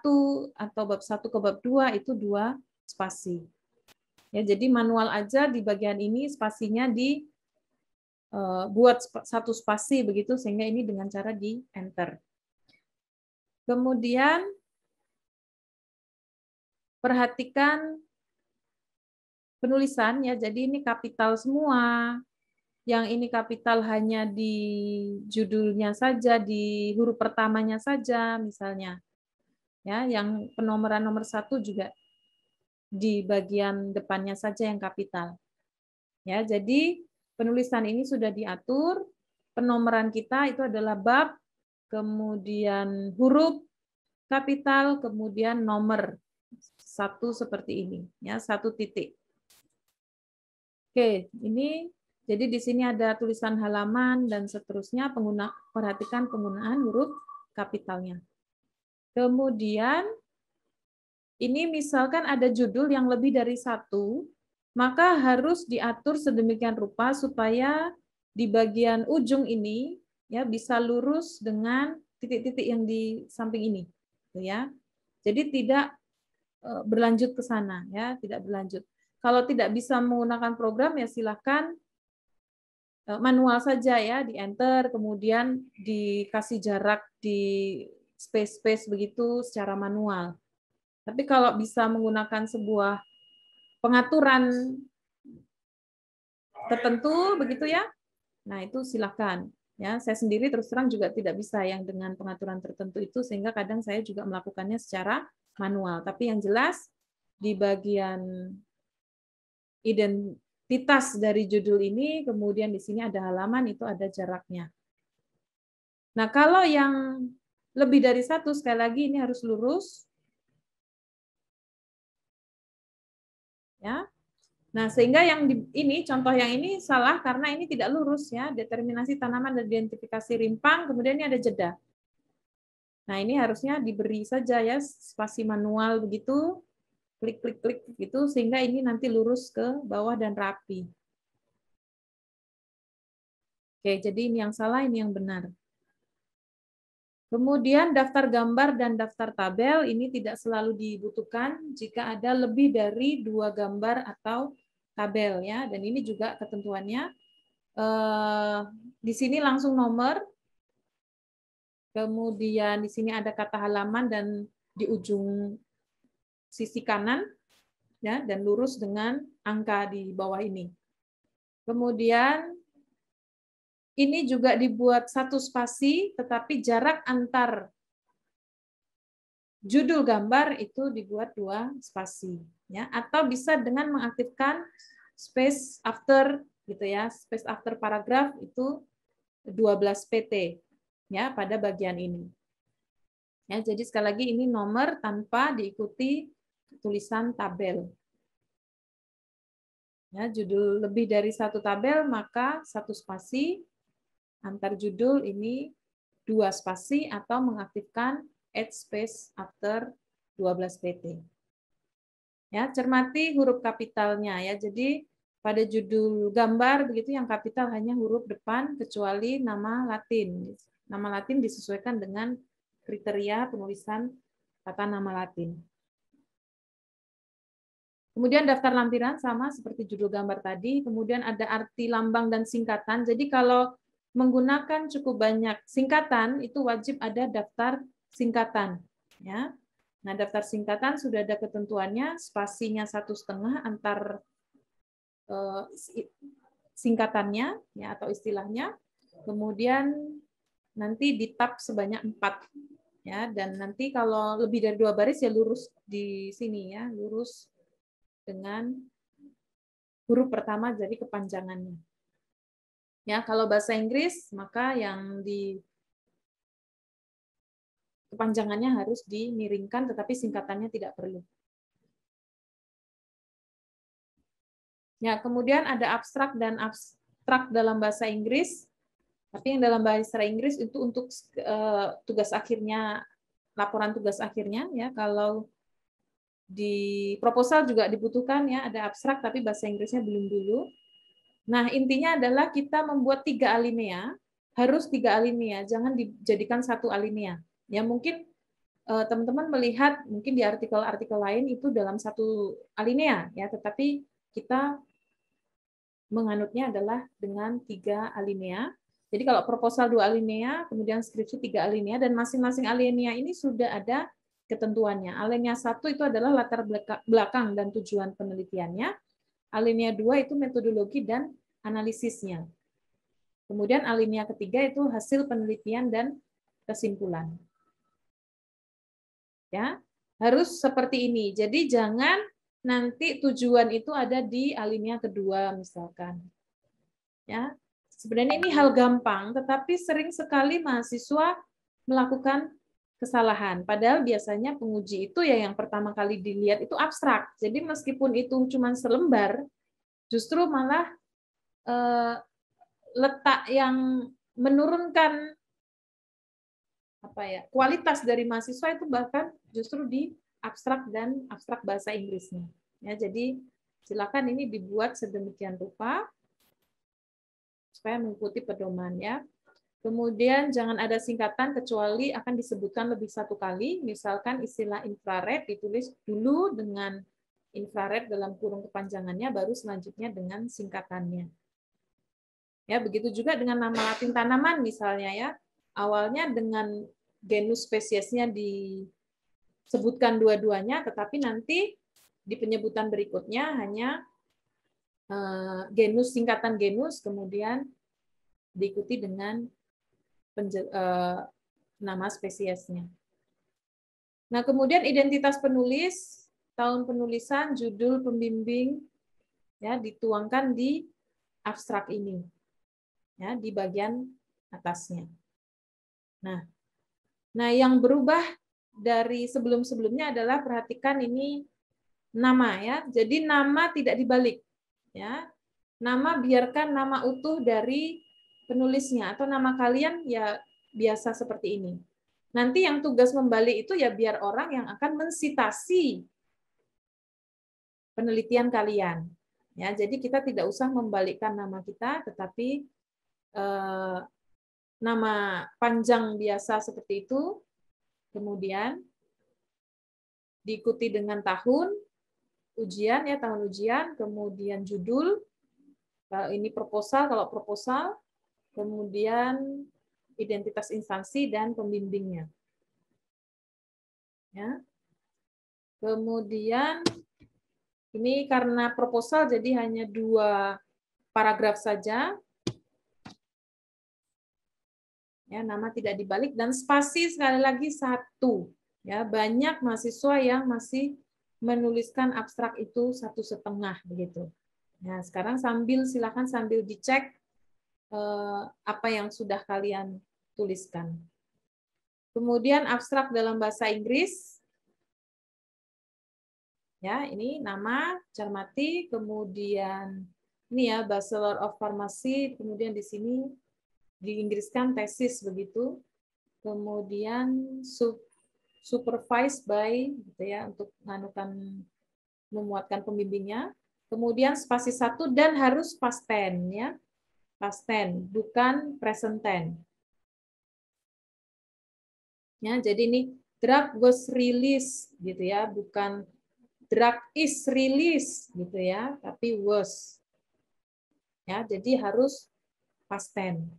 atau bab 1 ke bab 2 itu 2 spasi. Ya, jadi manual aja di bagian ini spasinya buat 1 spasi begitu, sehingga ini dengan cara di enter. Kemudian perhatikan penulisan ya, jadi ini kapital semua. Yang ini kapital hanya di judulnya saja, di huruf pertamanya saja misalnya. Ya, yang penomoran nomor 1 juga di bagian depannya saja yang kapital. Ya, jadi penulisan ini sudah diatur. Penomoran kita itu adalah bab, kemudian huruf kapital, kemudian nomor 1 seperti ini, ya, 1 titik. Oke, ini jadi di sini ada tulisan halaman dan seterusnya, perhatikan penggunaan huruf kapitalnya. Kemudian ini misalkan ada judul yang lebih dari 1, maka harus diatur sedemikian rupa supaya di bagian ujung ini ya bisa lurus dengan titik-titik yang di samping ini, ya. Jadi tidak berlanjut ke sana, ya, tidak berlanjut. Kalau tidak bisa menggunakan program ya silahkan manual saja ya, di enter, kemudian dikasih jarak di space-space begitu secara manual. Tapi kalau bisa menggunakan sebuah pengaturan tertentu begitu ya, nah itu silahkan. Ya, saya sendiri terus terang juga tidak bisa yang dengan pengaturan tertentu itu, sehingga kadang saya juga melakukannya secara manual. Tapi yang jelas di bagian identitas dari judul ini, kemudian di sini ada halaman, itu ada jaraknya. Nah, kalau yang lebih dari 1, sekali lagi ini harus lurus. Ya. Nah, sehingga yang ini, contoh yang ini salah karena ini tidak lurus ya, determinasi tanaman dan identifikasi rimpang, kemudian ini ada jeda. Nah, ini harusnya diberi saja ya spasi manual begitu, klik gitu, sehingga ini nanti lurus ke bawah dan rapi. Oke, jadi ini yang salah, ini yang benar. Kemudian daftar gambar dan daftar tabel ini tidak selalu dibutuhkan jika ada lebih dari 2 gambar atau tabel ya, dan ini juga ketentuannya. Di sini langsung nomor, kemudian di sini ada kata halaman dan di ujung sisi kanan ya, dan lurus dengan angka di bawah ini. Kemudian ini juga dibuat 1 spasi, tetapi jarak antar judul gambar itu dibuat 2 spasi, ya. Atau bisa dengan mengaktifkan space after gitu ya, space after paragraf itu 12 pt ya pada bagian ini. Ya, jadi sekali lagi ini nomor tanpa diikuti tulisan tabel. Ya, judul lebih dari 1 tabel maka 1 spasi, antar judul ini 2 spasi atau mengaktifkan add space after 12 pt. Ya, cermati huruf kapitalnya ya. Jadi pada judul gambar begitu yang kapital hanya huruf depan kecuali nama Latin. Nama Latin disesuaikan dengan kriteria penulisan kata nama Latin. Kemudian daftar lampiran sama seperti judul gambar tadi, kemudian ada arti lambang dan singkatan. Jadi kalau menggunakan cukup banyak singkatan itu wajib ada daftar singkatan, ya. Nah, daftar singkatan sudah ada ketentuannya, spasinya 1,5 antar singkatannya ya atau istilahnya. Kemudian nanti di tab sebanyak 4. Ya, dan nanti kalau lebih dari 2 baris ya lurus di sini ya, lurus dengan huruf pertama jadi kepanjangannya. Ya, kalau bahasa Inggris maka yang di kepanjangannya harus dimiringkan tetapi singkatannya tidak perlu. Ya, kemudian ada abstrak dan abstrak dalam bahasa Inggris. Tapi yang dalam bahasa Inggris itu untuk tugas akhirnya, laporan tugas akhirnya ya. Kalau di proposal juga dibutuhkan ya, ada abstrak tapi bahasa Inggrisnya belum dulu. Nah, intinya adalah kita membuat 3 alinea, harus 3 alinea, jangan dijadikan 1 alinea. Ya, mungkin teman-teman melihat mungkin di artikel-artikel lain itu dalam 1 alinea ya, tetapi kita menganutnya adalah dengan 3 alinea. Jadi kalau proposal 2 alinea, kemudian skripsi 3 alinea, dan masing-masing alinea ini sudah ada ketentuannya. Alinea 1 itu adalah latar belakang dan tujuan penelitiannya. Alinea 2 itu metodologi dan analisisnya. Kemudian alinea ketiga itu hasil penelitian dan kesimpulan. Ya, harus seperti ini. Jadi jangan nanti tujuan itu ada di alinea kedua misalkan. Ya, sebenarnya ini hal gampang, tetapi sering sekali mahasiswa melakukan kesalahan. Padahal biasanya penguji itu ya yang pertama kali dilihat itu abstrak. Jadi meskipun itu cuma selembar, justru malah letak yang menurunkan apa ya kualitas dari mahasiswa itu bahkan justru di abstrak dan abstrak bahasa Inggrisnya. Ya, jadi silakan ini dibuat sedemikian rupa supaya mengikuti pedoman ya. Kemudian jangan ada singkatan kecuali akan disebutkan lebih 1 kali. Misalkan istilah infrared ditulis dulu dengan infrared dalam kurung kepanjangannya, baru selanjutnya dengan singkatannya. Ya, begitu juga dengan nama Latin tanaman misalnya ya. Awalnya dengan genus spesiesnya disebutkan dua-duanya, tetapi nanti di penyebutan berikutnya hanya genus, singkatan genus, kemudian diikuti dengan nama spesiesnya. Nah, kemudian identitas penulis, tahun penulisan, judul pembimbing, ya dituangkan di abstrak ini, ya di bagian atasnya. Nah, yang berubah dari sebelum-sebelumnya adalah perhatikan ini nama ya. Jadi nama tidak dibalik, ya. Nama biarkan nama utuh dari penulisnya atau nama kalian ya biasa seperti ini. Nanti yang tugas membalik itu ya biar orang yang akan mensitasi penelitian kalian. Ya, jadi kita tidak usah membalikkan nama kita, tetapi nama panjang biasa seperti itu, kemudian diikuti dengan tahun ujian ya, tahun ujian, kemudian judul, ini proposal kalau proposal, kemudian identitas instansi dan pembimbingnya. Ya. Kemudian ini karena proposal jadi hanya 2 paragraf saja. Ya, nama tidak dibalik dan spasi sekali lagi 1. Ya, banyak mahasiswa yang masih menuliskan abstrak itu 1,5 begitu. Nah, sekarang silakan sambil dicek apa yang sudah kalian tuliskan. Kemudian abstrak dalam bahasa Inggris. Ya, ini nama, cermati, kemudian ini ya Bachelor of Pharmacy, kemudian di sini diinggriskan tesis begitu. Kemudian supervised by gitu ya untuk memuatkan pembimbingnya. Kemudian spasi 1 dan harus past tense ya. Past tense bukan present tense. Ya, jadi ini drug was released gitu ya, bukan drug is released gitu ya, tapi was. Ya, jadi harus past tense.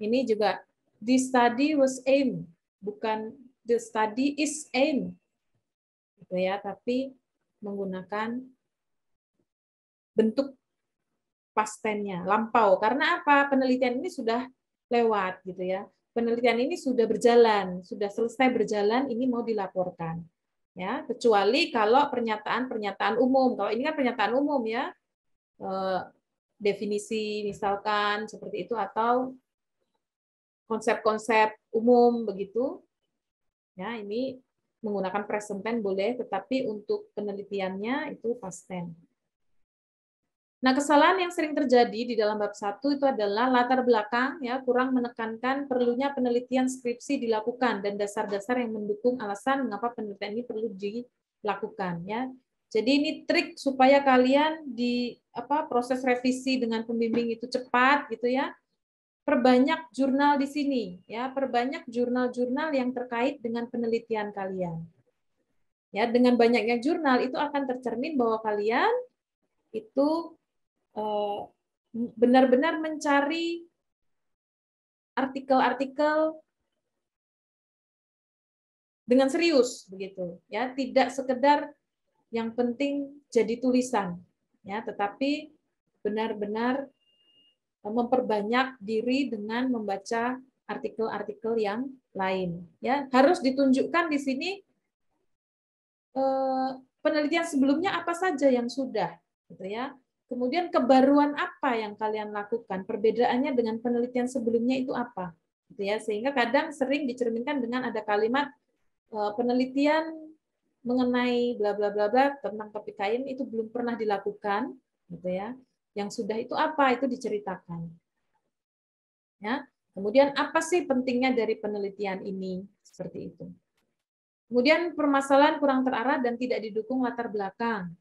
Ini juga the study was aimed, bukan the study is aimed. Gitu ya, tapi menggunakan bentuk past tense-nya, lampau. Karena apa? Penelitian ini sudah lewat gitu ya. penelitian ini sudah berjalan, sudah selesai berjalan, ini mau dilaporkan. Ya, kecuali kalau pernyataan umum. Kalau ini kan pernyataan umum ya, definisi misalkan seperti itu atau konsep-konsep umum begitu. Ya, ini menggunakan present tense boleh, tetapi untuk penelitiannya itu past tense. Nah, kesalahan yang sering terjadi di dalam bab 1 itu adalah latar belakang ya, kurang menekankan perlunya penelitian skripsi dilakukan dan dasar-dasar yang mendukung alasan mengapa penelitian ini perlu dilakukan ya. Jadi ini trik supaya kalian di proses revisi dengan pembimbing itu cepat gitu ya. Perbanyak jurnal di sini ya, perbanyak jurnal-jurnal yang terkait dengan penelitian kalian. Ya, dengan banyaknya jurnal itu akan tercermin bahwa kalian itu benar-benar mencari artikel-artikel dengan serius begitu ya, tidak sekedar yang penting jadi tulisan ya, tetapi benar-benar memperbanyak diri dengan membaca artikel-artikel yang lain ya. Harus ditunjukkan di sini penelitian sebelumnya apa saja yang sudah gitu ya. Kemudian kebaruan apa yang kalian lakukan? Perbedaannya dengan penelitian sebelumnya itu apa? Gitu ya. Sehingga kadang sering dicerminkan dengan ada kalimat penelitian mengenai bla bla bla bla tentang topik kain itu belum pernah dilakukan, gitu ya. Yang sudah itu apa? Itu diceritakan. Ya. Kemudian apa sih pentingnya dari penelitian ini? Seperti itu. Kemudian permasalahan kurang terarah dan tidak didukung latar belakang.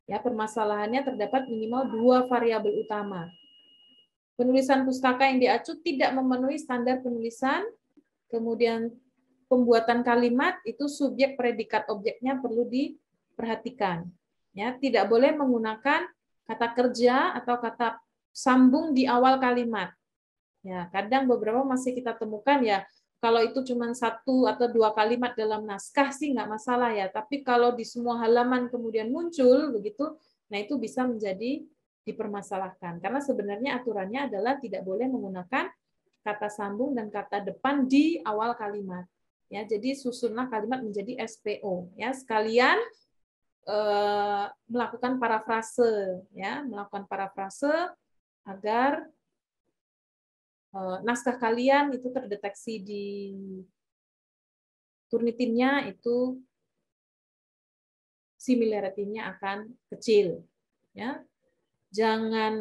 Ya, permasalahannya terdapat minimal 2 variabel utama. Penulisan pustaka yang diacu tidak memenuhi standar penulisan, kemudian pembuatan kalimat itu subjek predikat objeknya perlu diperhatikan. Ya, tidak boleh menggunakan kata kerja atau kata sambung di awal kalimat. Ya, kadang beberapa masih kita temukan ya, kalau itu cuma 1 atau 2 kalimat dalam naskah sih nggak masalah ya, tapi kalau di semua halaman kemudian muncul begitu, nah itu bisa menjadi dipermasalahkan. Karena sebenarnya aturannya adalah tidak boleh menggunakan kata sambung dan kata depan di awal kalimat. Ya, jadi susunlah kalimat menjadi SPO. Ya, sekalian melakukan parafrase, ya, melakukan parafrase agar naskah kalian itu terdeteksi di Turnitinnya itu similarity-nya akan kecil. Ya. Jangan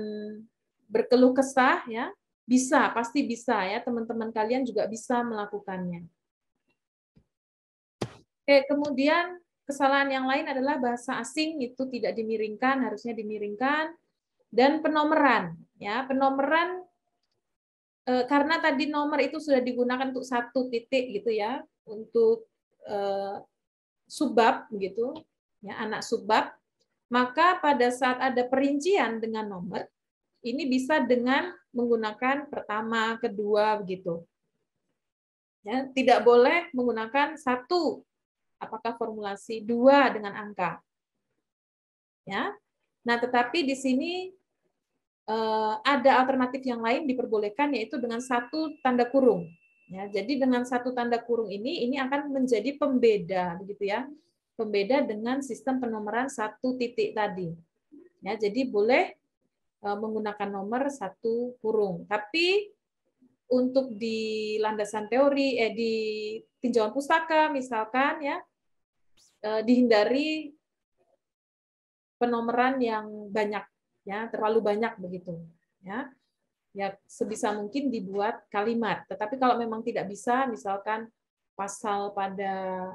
berkeluh kesah ya. Bisa, pasti bisa ya. Teman-teman kalian juga bisa melakukannya. Oke, kemudian kesalahan yang lain adalah bahasa asing itu tidak dimiringkan, harusnya dimiringkan, dan penomeran. Ya, penomeran karena tadi nomor itu sudah digunakan untuk 1 titik gitu ya, untuk subbab begitu, ya, anak subbab, maka pada saat ada perincian dengan nomor, ini bisa dengan menggunakan pertama, kedua begitu. Ya, tidak boleh menggunakan 1, apakah formulasi 2 dengan angka. Ya. Nah, tetapi di sini ada alternatif yang lain diperbolehkan yaitu dengan 1 tanda kurung. Ya, jadi dengan 1 tanda kurung ini akan menjadi pembeda begitu ya. Pembeda dengan sistem penomoran 1 titik tadi. Ya, jadi boleh menggunakan nomor 1 kurung. Tapi untuk di landasan teori di tinjauan pustaka misalkan ya dihindari penomoran yang banyak ya, terlalu banyak begitu ya. Ya sebisa mungkin dibuat kalimat. Tetapi kalau memang tidak bisa, misalkan pasal pada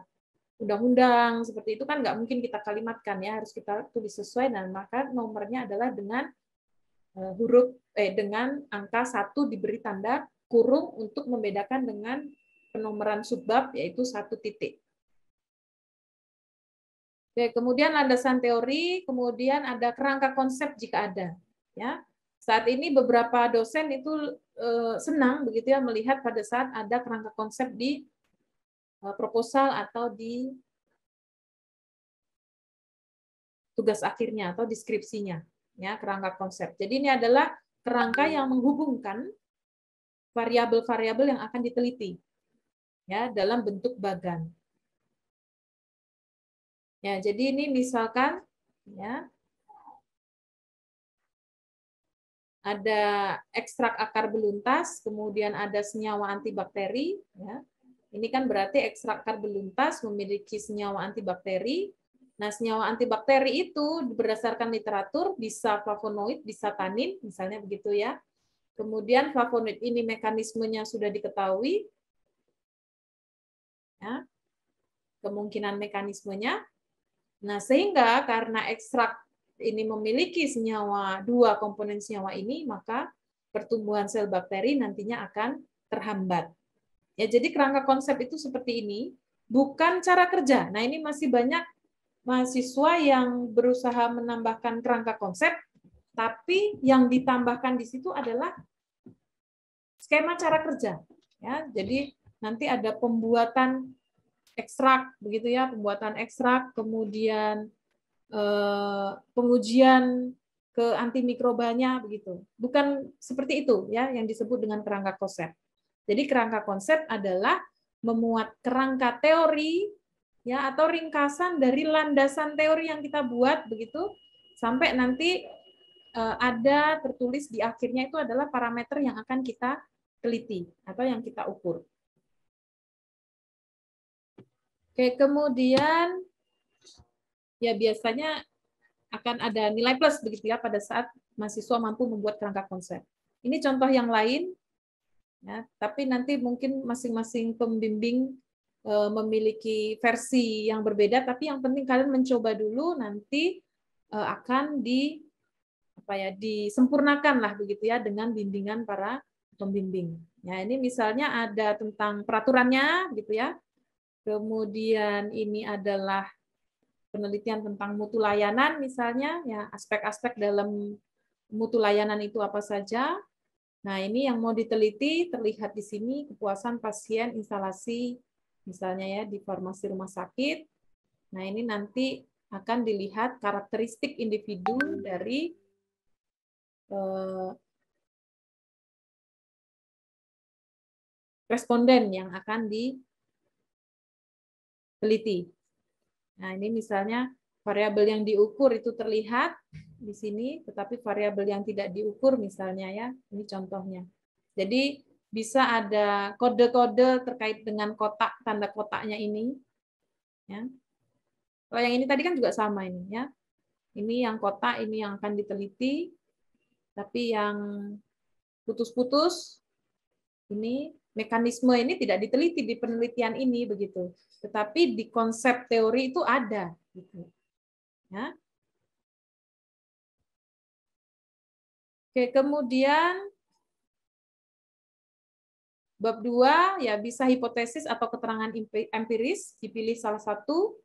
undang-undang seperti itu kan nggak mungkin kita kalimatkan ya, harus kita tulis sesuai, dan maka nomornya adalah dengan dengan angka 1 diberi tanda kurung untuk membedakan dengan penomoran subbab yaitu 1 titik. Oke, kemudian landasan teori, kemudian ada kerangka konsep jika ada. Ya, saat ini beberapa dosen itu senang begitu ya melihat pada saat ada kerangka konsep di proposal atau di tugas akhirnya atau deskripsinya, ya kerangka konsep. Jadi ini adalah kerangka yang menghubungkan variabel-variabel yang akan diteliti ya dalam bentuk bagan. Ya, jadi ini misalkan ya ada ekstrak akar beluntas, kemudian ada senyawa antibakteri ya. Ini kan berarti ekstrak akar beluntas memiliki senyawa antibakteri. Nah, senyawa antibakteri itu berdasarkan literatur bisa flavonoid, bisa tanin, misalnya begitu ya. Kemudian flavonoid ini mekanismenya sudah diketahui. Ya, kemungkinan mekanismenya. Nah, sehingga karena ekstrak ini memiliki senyawa, dua komponen senyawa ini, maka pertumbuhan sel bakteri nantinya akan terhambat. Ya, jadi kerangka konsep itu seperti ini, bukan cara kerja. Nah, ini masih banyak mahasiswa yang berusaha menambahkan kerangka konsep, tapi yang ditambahkan di situ adalah skema cara kerja. Ya, jadi nanti ada pembuatan ekstrak, begitu ya, pembuatan ekstrak, kemudian pengujian ke antimikrobanya begitu. Bukan seperti itu ya yang disebut dengan kerangka konsep. Jadi kerangka konsep adalah memuat kerangka teori ya atau ringkasan dari landasan teori yang kita buat begitu sampai nanti ada tertulis di akhirnya itu adalah parameter yang akan kita teliti atau yang kita ukur. Oke, kemudian ya biasanya akan ada nilai plus begitu ya pada saat mahasiswa mampu membuat kerangka konsep. Ini contoh yang lain, ya, tapi nanti mungkin masing-masing pembimbing memiliki versi yang berbeda, tapi yang penting kalian mencoba dulu nanti akan disempurnakan lah begitu ya dengan bimbingan para pembimbing. Ya, ini misalnya ada tentang peraturannya gitu ya. Kemudian ini adalah penelitian tentang mutu layanan misalnya, ya aspek-aspek dalam mutu layanan itu apa saja. Nah, ini yang mau diteliti terlihat di sini kepuasan pasien instalasi misalnya ya di farmasi rumah sakit. Nah, ini nanti akan dilihat karakteristik individu dari responden yang akan diteliti. Nah, ini misalnya variabel yang diukur itu terlihat di sini, tetapi variabel yang tidak diukur misalnya ya, ini contohnya. Jadi bisa ada kode-kode terkait dengan kotak, tanda kotaknya ini. Ya. Kalau yang ini tadi kan juga sama ini ya. Ini yang kotak, ini yang akan diteliti. Tapi yang putus-putus, ini mekanisme ini tidak diteliti di penelitian ini begitu. Tetapi di konsep teori itu ada. Gitu. Ya. Oke, kemudian bab 2 ya bisa hipotesis atau keterangan empiris, dipilih salah satu.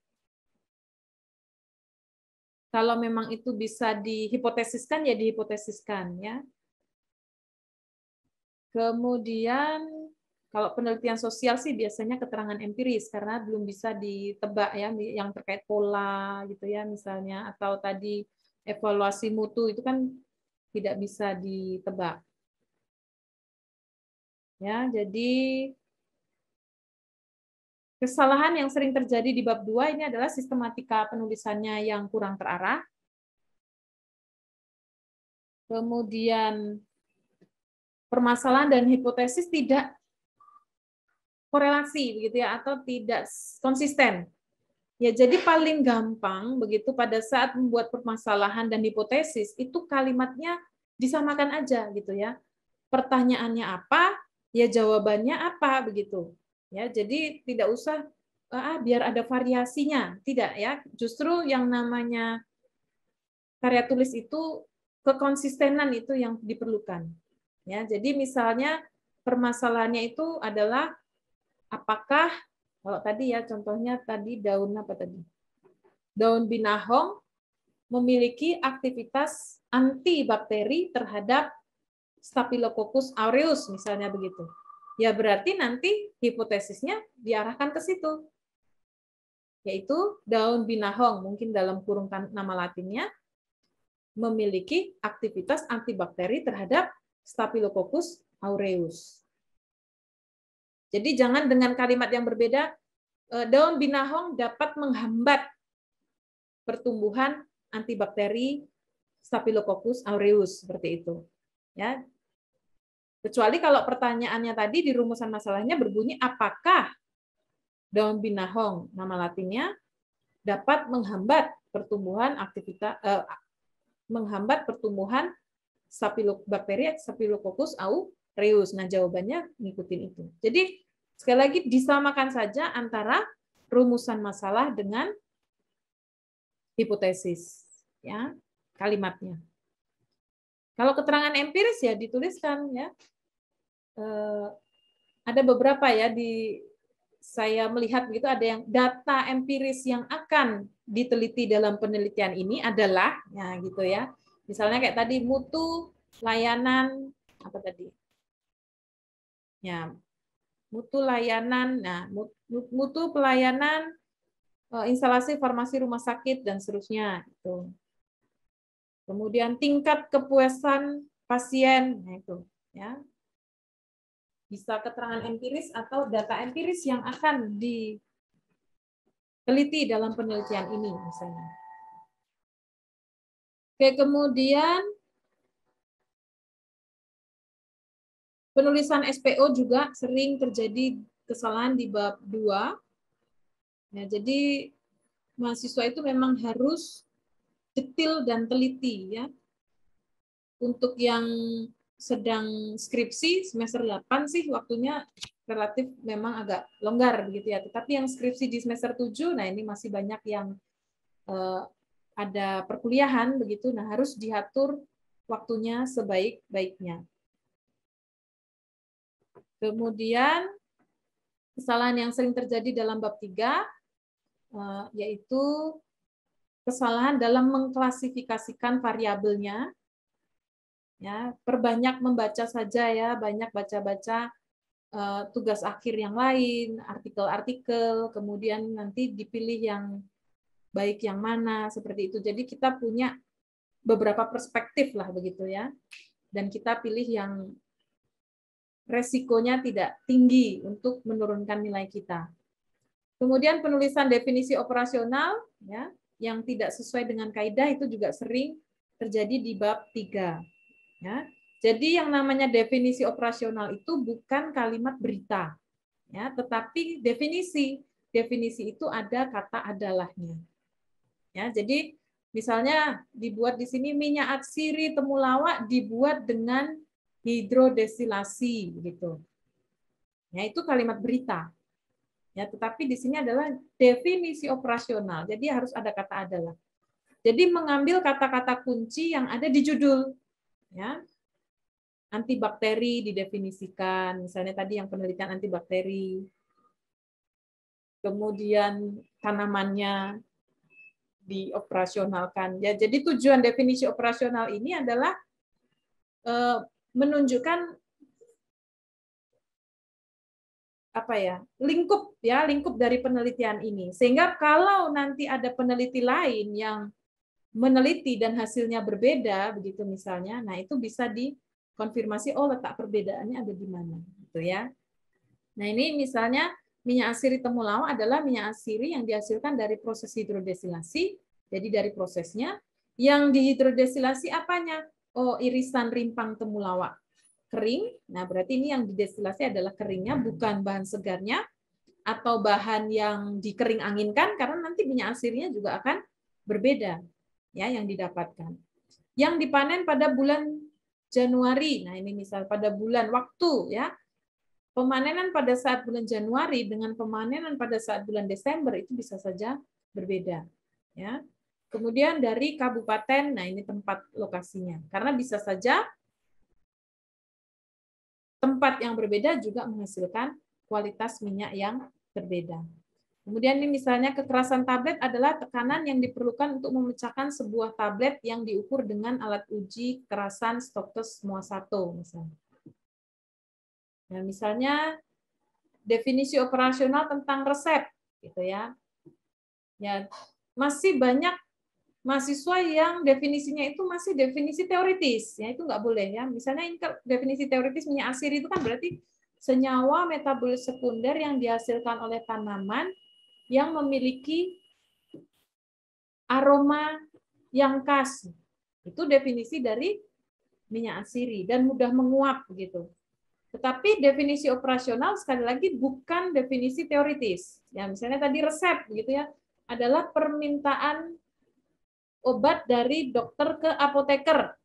Kalau memang itu bisa dihipotesiskan ya dihipotesiskan ya. Kemudian kalau penelitian sosial sih biasanya keterangan empiris karena belum bisa ditebak ya yang terkait pola gitu ya misalnya atau tadi evaluasi mutu itu kan tidak bisa ditebak. Ya, jadi kesalahan yang sering terjadi di bab 2 ini adalah sistematika penulisannya yang kurang terarah. Kemudian permasalahan dan hipotesis tidak korelasi begitu ya atau tidak konsisten. Ya, jadi paling gampang begitu pada saat membuat permasalahan dan hipotesis itu kalimatnya disamakan aja gitu ya. Pertanyaannya apa, ya jawabannya apa begitu. Ya, jadi tidak usah biar ada variasinya, tidak ya. Justru yang namanya karya tulis itu kekonsistenan itu yang diperlukan. Ya, jadi misalnya permasalahannya itu adalah apakah kalau tadi ya contohnya tadi daun apa tadi? Daun binahong memiliki aktivitas antibakteri terhadap Staphylococcus aureus misalnya begitu. Ya berarti nanti hipotesisnya diarahkan ke situ. Yaitu daun binahong mungkin dalam kurung nama latinnya memiliki aktivitas antibakteri terhadap Staphylococcus aureus. Jadi jangan dengan kalimat yang berbeda, daun binahong dapat menghambat pertumbuhan antibakteri Staphylococcus aureus seperti itu. Ya. Kecuali kalau pertanyaannya tadi di rumusan masalahnya berbunyi apakah daun binahong nama latinnya dapat menghambat pertumbuhan bakteri Staphylococcus aureus. Nah, jawabannya ngikutin itu. Jadi sekali lagi disamakan saja antara rumusan masalah dengan hipotesis, ya, kalimatnya. Kalau keterangan empiris ya dituliskan ya. Ada beberapa ya saya melihat begitu, ada yang data empiris yang akan diteliti dalam penelitian ini adalah ya gitu ya. Misalnya kayak tadi mutu layanan apa tadi? Ya, mutu layanan, nah mutu pelayanan instalasi farmasi rumah sakit dan seterusnya itu. Kemudian tingkat kepuasan pasien, nah itu ya. Bisa keterangan empiris atau data empiris yang akan diteliti dalam penelitian ini misalnya. Oke, kemudian penulisan SPO juga sering terjadi kesalahan di bab 2. Ya, jadi mahasiswa itu memang harus detail dan teliti ya. Untuk yang sedang skripsi semester 8 sih waktunya relatif memang agak longgar begitu ya. Tetapi yang skripsi di semester 7, nah ini masih banyak yang ada perkuliahan begitu, nah harus diatur waktunya sebaik-baiknya. Kemudian kesalahan yang sering terjadi dalam bab 3 yaitu kesalahan dalam mengklasifikasikan variabelnya. Ya, perbanyak membaca saja ya, banyak baca-baca tugas akhir yang lain, artikel-artikel, kemudian nanti dipilih yang baik yang mana, seperti itu. Jadi kita punya beberapa perspektif lah begitu ya. Dan kita pilih yang resikonya tidak tinggi untuk menurunkan nilai kita. Kemudian penulisan definisi operasional ya, yang tidak sesuai dengan kaidah itu juga sering terjadi di bab 3. Ya. Jadi yang namanya definisi operasional itu bukan kalimat berita, ya, tetapi definisi. Definisi itu ada kata adalahnya. Ya, jadi misalnya dibuat di sini minyak atsiri temulawak dibuat dengan hidrodesilasi, gitu. Ya, itu kalimat berita. Ya, tetapi di sini adalah definisi operasional. Jadi harus ada kata adalah. Jadi mengambil kata-kata kunci yang ada di judul. Ya, antibakteri didefinisikan, misalnya tadi yang penelitian antibakteri. Kemudian tanamannya dioperasionalkan. Ya, jadi tujuan definisi operasional ini adalah menunjukkan apa ya, lingkup dari penelitian ini. Sehingga kalau nanti ada peneliti lain yang meneliti dan hasilnya berbeda, begitu misalnya, nah itu bisa dikonfirmasi, oh letak perbedaannya ada di mana, gitu ya. Nah ini misalnya minyak asiri temulawak adalah minyak asiri yang dihasilkan dari proses hidrodesilasi, jadi dari prosesnya. Yang dihidrodesilasi apanya? Oh, irisan rimpang temulawak kering. Nah berarti ini yang didestilasi adalah keringnya, bukan bahan segarnya atau bahan yang dikering anginkan, karena nanti minyak asirinya juga akan berbeda ya yang didapatkan. Yang dipanen pada bulan Januari. Nah, ini misal pada bulan waktu ya. Pemanenan pada saat bulan Januari dengan pemanenan pada saat bulan Desember itu bisa saja berbeda ya. Kemudian dari kabupaten, nah ini tempat lokasinya. Karena bisa saja tempat yang berbeda juga menghasilkan kualitas minyak yang berbeda. Kemudian ini misalnya kekerasan tablet adalah tekanan yang diperlukan untuk memecahkan sebuah tablet yang diukur dengan alat uji kekerasan Stocktest MOA 1 misalnya. Nah, misalnya definisi operasional tentang resep gitu ya. Ya, masih banyak mahasiswa yang definisinya itu masih definisi teoritis, ya itu nggak boleh ya. Misalnya ini definisi teoritis minyak asiri itu kan berarti senyawa metabolit sekunder yang dihasilkan oleh tanaman yang memiliki aroma yang khas. Itu definisi dari minyak atsiri dan mudah menguap begitu. Tetapi definisi operasional sekali lagi bukan definisi teoritis. Ya, misalnya tadi resep begitu ya, adalah permintaan obat dari dokter ke apoteker.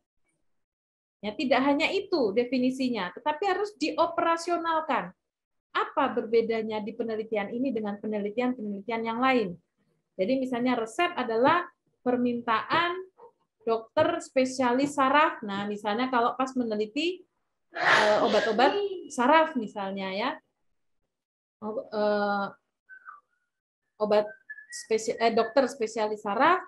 Ya, tidak hanya itu definisinya, tetapi harus dioperasionalkan. Apa berbedanya di penelitian ini dengan penelitian-penelitian yang lain? Jadi misalnya resep adalah permintaan dokter spesialis saraf. Nah, misalnya kalau pas meneliti obat-obat saraf misalnya ya, dokter spesialis saraf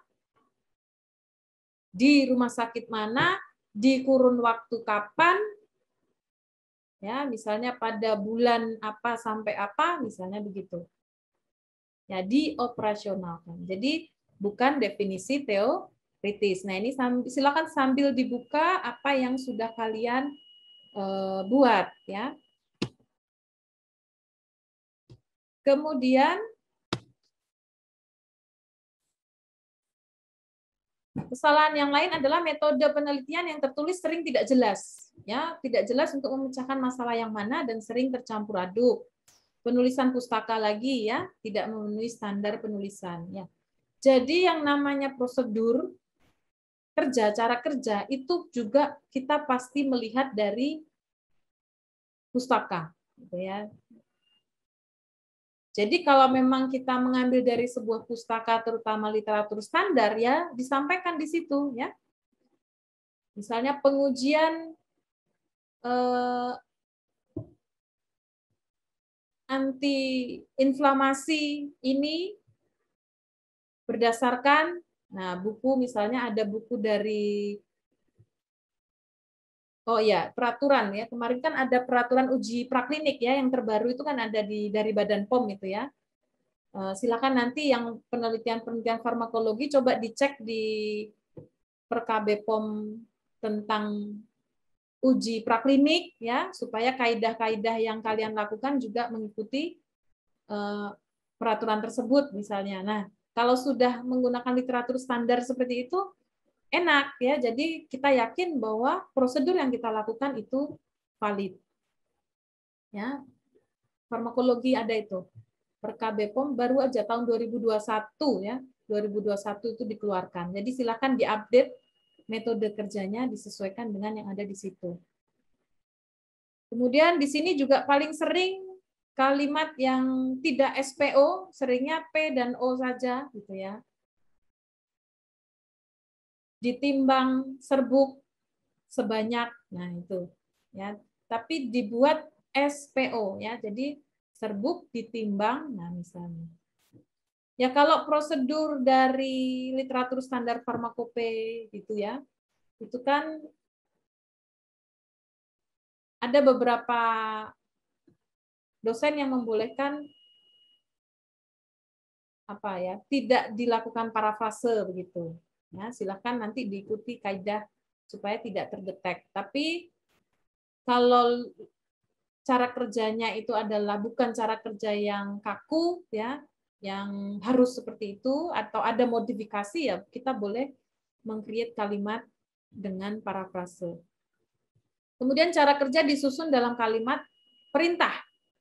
di rumah sakit mana, di kurun waktu kapan, ya misalnya pada bulan apa sampai apa, misalnya begitu. Ya, dioperasionalkan. Jadi bukan definisi teoritis. Nah, ini silakan sambil dibuka apa yang sudah kalian buat ya. Kemudian kesalahan yang lain adalah metode penelitian yang tertulis sering tidak jelas. Ya, tidak jelas untuk memecahkan masalah yang mana dan sering tercampur aduk. Penulisan pustaka lagi ya, tidak memenuhi standar penulisan ya. Jadi yang namanya prosedur kerja, cara kerja itu juga kita pasti melihat dari pustaka gitu ya. Jadi kalau memang kita mengambil dari sebuah pustaka terutama literatur standar ya disampaikan di situ ya. Misalnya pengujian anti-inflamasi ini berdasarkan, nah buku misalnya ada buku dari, oh ya peraturan ya, kemarin kan ada peraturan uji praklinik ya yang terbaru itu kan ada dari Badan POM itu ya. Silakan nanti yang penelitian-penelitian farmakologi coba dicek di Perkab POM tentang uji praklinik ya supaya kaidah-kaidah yang kalian lakukan juga mengikuti peraturan tersebut misalnya. Nah, kalau sudah menggunakan literatur standar seperti itu enak ya. Jadi kita yakin bahwa prosedur yang kita lakukan itu valid. Ya. Farmakologi ada itu. Perkab POM baru aja tahun 2021 ya. 2021 itu dikeluarkan. Jadi silakan diupdate metode kerjanya disesuaikan dengan yang ada di situ. Kemudian di sini juga paling sering kalimat yang tidak SPO, seringnya P dan O saja gitu ya. Ditimbang serbuk sebanyak, nah itu ya. Tapi dibuat SPO ya. Jadi serbuk ditimbang, nah misalnya. Ya kalau prosedur dari literatur standar farmakope gitu ya, itu kan ada beberapa dosen yang membolehkan apa ya, tidak dilakukan parafrase begitu. Ya, silakan nanti diikuti kaidah supaya tidak terdetek. Tapi kalau cara kerjanya itu adalah bukan cara kerja yang kaku ya, yang harus seperti itu atau ada modifikasi ya kita boleh meng-create kalimat dengan parafrase. Kemudian cara kerja disusun dalam kalimat perintah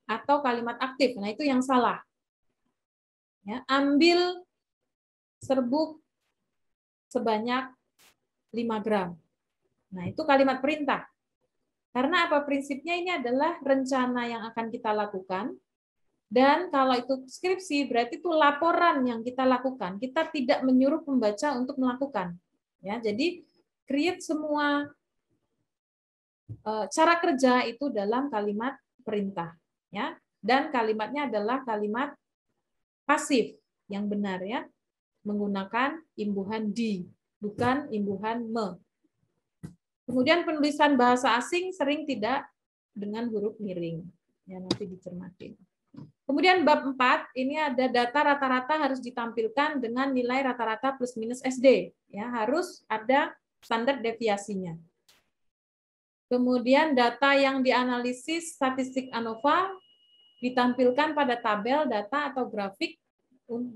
atau kalimat aktif. Nah, itu yang salah. Ya, ambil serbuk sebanyak 5 gram. Nah, itu kalimat perintah. Karena apa prinsipnya ini adalah rencana yang akan kita lakukan. Dan kalau itu skripsi, berarti itu laporan yang kita lakukan. Kita tidak menyuruh pembaca untuk melakukan. Ya, jadi create semua cara kerja itu dalam kalimat perintah. Ya, dan kalimatnya adalah kalimat pasif yang benar ya, menggunakan imbuhan di, bukan imbuhan me. Kemudian penulisan bahasa asing sering tidak dengan huruf miring. Ya, nanti dicermati. Kemudian bab 4, ini ada data rata-rata harus ditampilkan dengan nilai rata-rata plus minus SD. Ya, harus ada standar deviasinya. Kemudian data yang dianalisis statistik ANOVA ditampilkan pada tabel, data, atau grafik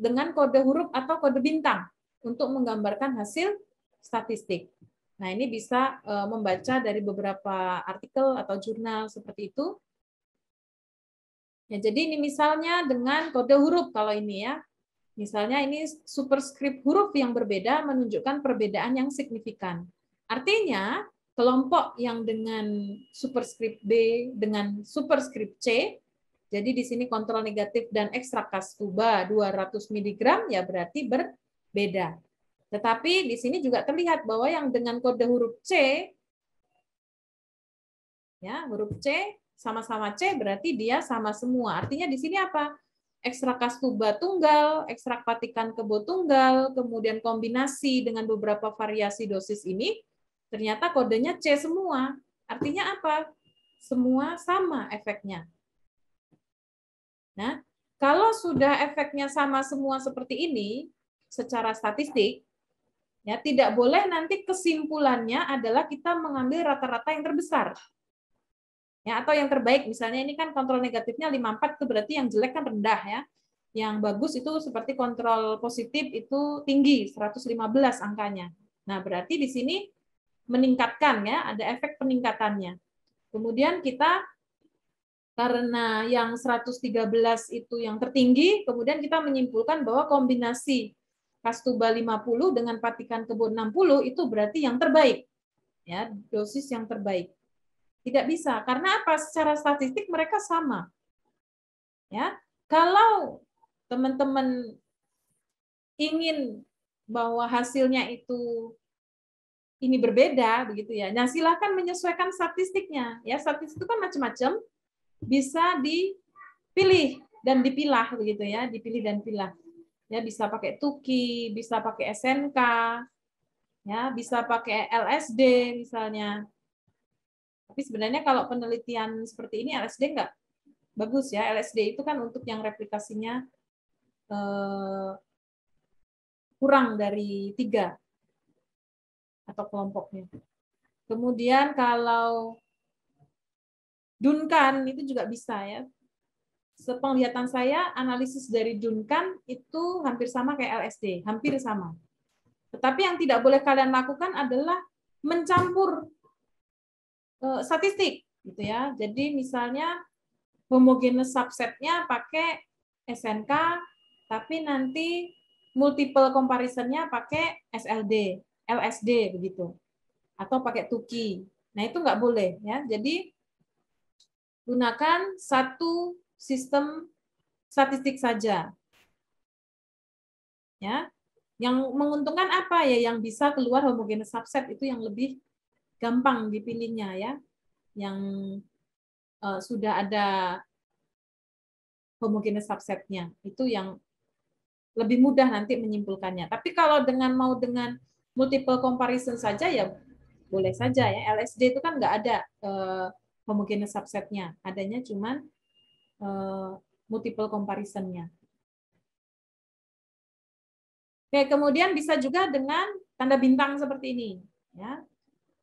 dengan kode huruf atau kode bintang untuk menggambarkan hasil statistik. Nah, ini bisa membaca dari beberapa artikel atau jurnal seperti itu. Ya, jadi ini misalnya dengan kode huruf kalau ini ya. Misalnya ini superscript huruf yang berbeda menunjukkan perbedaan yang signifikan. Artinya, kelompok yang dengan superscript B dengan superscript C, jadi di sini kontrol negatif dan ekstrak Kaskuba 200 mg ya berarti berbeda. Tetapi di sini juga terlihat bahwa yang dengan kode huruf C, ya huruf C sama-sama C berarti dia sama semua. Artinya di sini apa? Ekstrak Kaskuba tunggal, ekstrak Patikan Kebo tunggal, kemudian kombinasi dengan beberapa variasi dosis ini, ternyata kodenya C semua. Artinya apa? Semua sama efeknya. Nah, kalau sudah efeknya sama semua seperti ini, secara statistik, ya tidak boleh nanti kesimpulannya adalah kita mengambil rata-rata yang terbesar. Ya, atau yang terbaik, misalnya ini kan kontrol negatifnya 54, itu berarti yang jelek kan rendah ya. Yang bagus itu seperti kontrol positif itu tinggi, 115 angkanya. Nah, berarti di sini meningkatkan ya, ada efek peningkatannya. Kemudian kita karena yang 113 itu yang tertinggi, kemudian kita menyimpulkan bahwa kombinasi Kastuba 50 dengan Patikan Kebo 60 itu berarti yang terbaik. Ya, dosis yang terbaik. Tidak bisa, karena apa? Secara statistik mereka sama. Ya, kalau teman-teman ingin bahwa hasilnya itu ini berbeda begitu ya. Nah, silakan menyesuaikan statistiknya. Ya, statistik itu kan macam-macam, bisa dipilih dan dipilah begitu ya, dipilih dan pilah. Ya, bisa pakai TUKI, bisa pakai SNK, ya, bisa pakai LSD misalnya. Tapi sebenarnya kalau penelitian seperti ini LSD enggak bagus ya. LSD itu kan untuk yang replikasinya kurang dari 3 atau kelompoknya. Kemudian kalau Duncan itu juga bisa ya. Sepenglihatan saya, analisis dari Duncan itu hampir sama kayak LSD, hampir sama. Tetapi yang tidak boleh kalian lakukan adalah mencampur statistik, gitu ya. Jadi misalnya homogeneous subsetnya pakai SNK, tapi nanti multiple comparison-nya pakai SLD, LSD begitu, atau pakai TUKI. Nah itu nggak boleh ya. Jadi gunakan satu sistem statistik saja. Ya, yang menguntungkan apa ya? Yang bisa keluar homogeneous subset itu yang lebih gampang dipilihnya ya. Yang sudah ada homogeneous subsetnya itu yang lebih mudah nanti menyimpulkannya. Tapi kalau mau dengan multiple comparison saja ya boleh saja ya. LSD itu kan nggak ada homogeneous subsetnya, adanya cuman multiple comparison-nya. Oke, kemudian bisa juga dengan tanda bintang seperti ini, ya.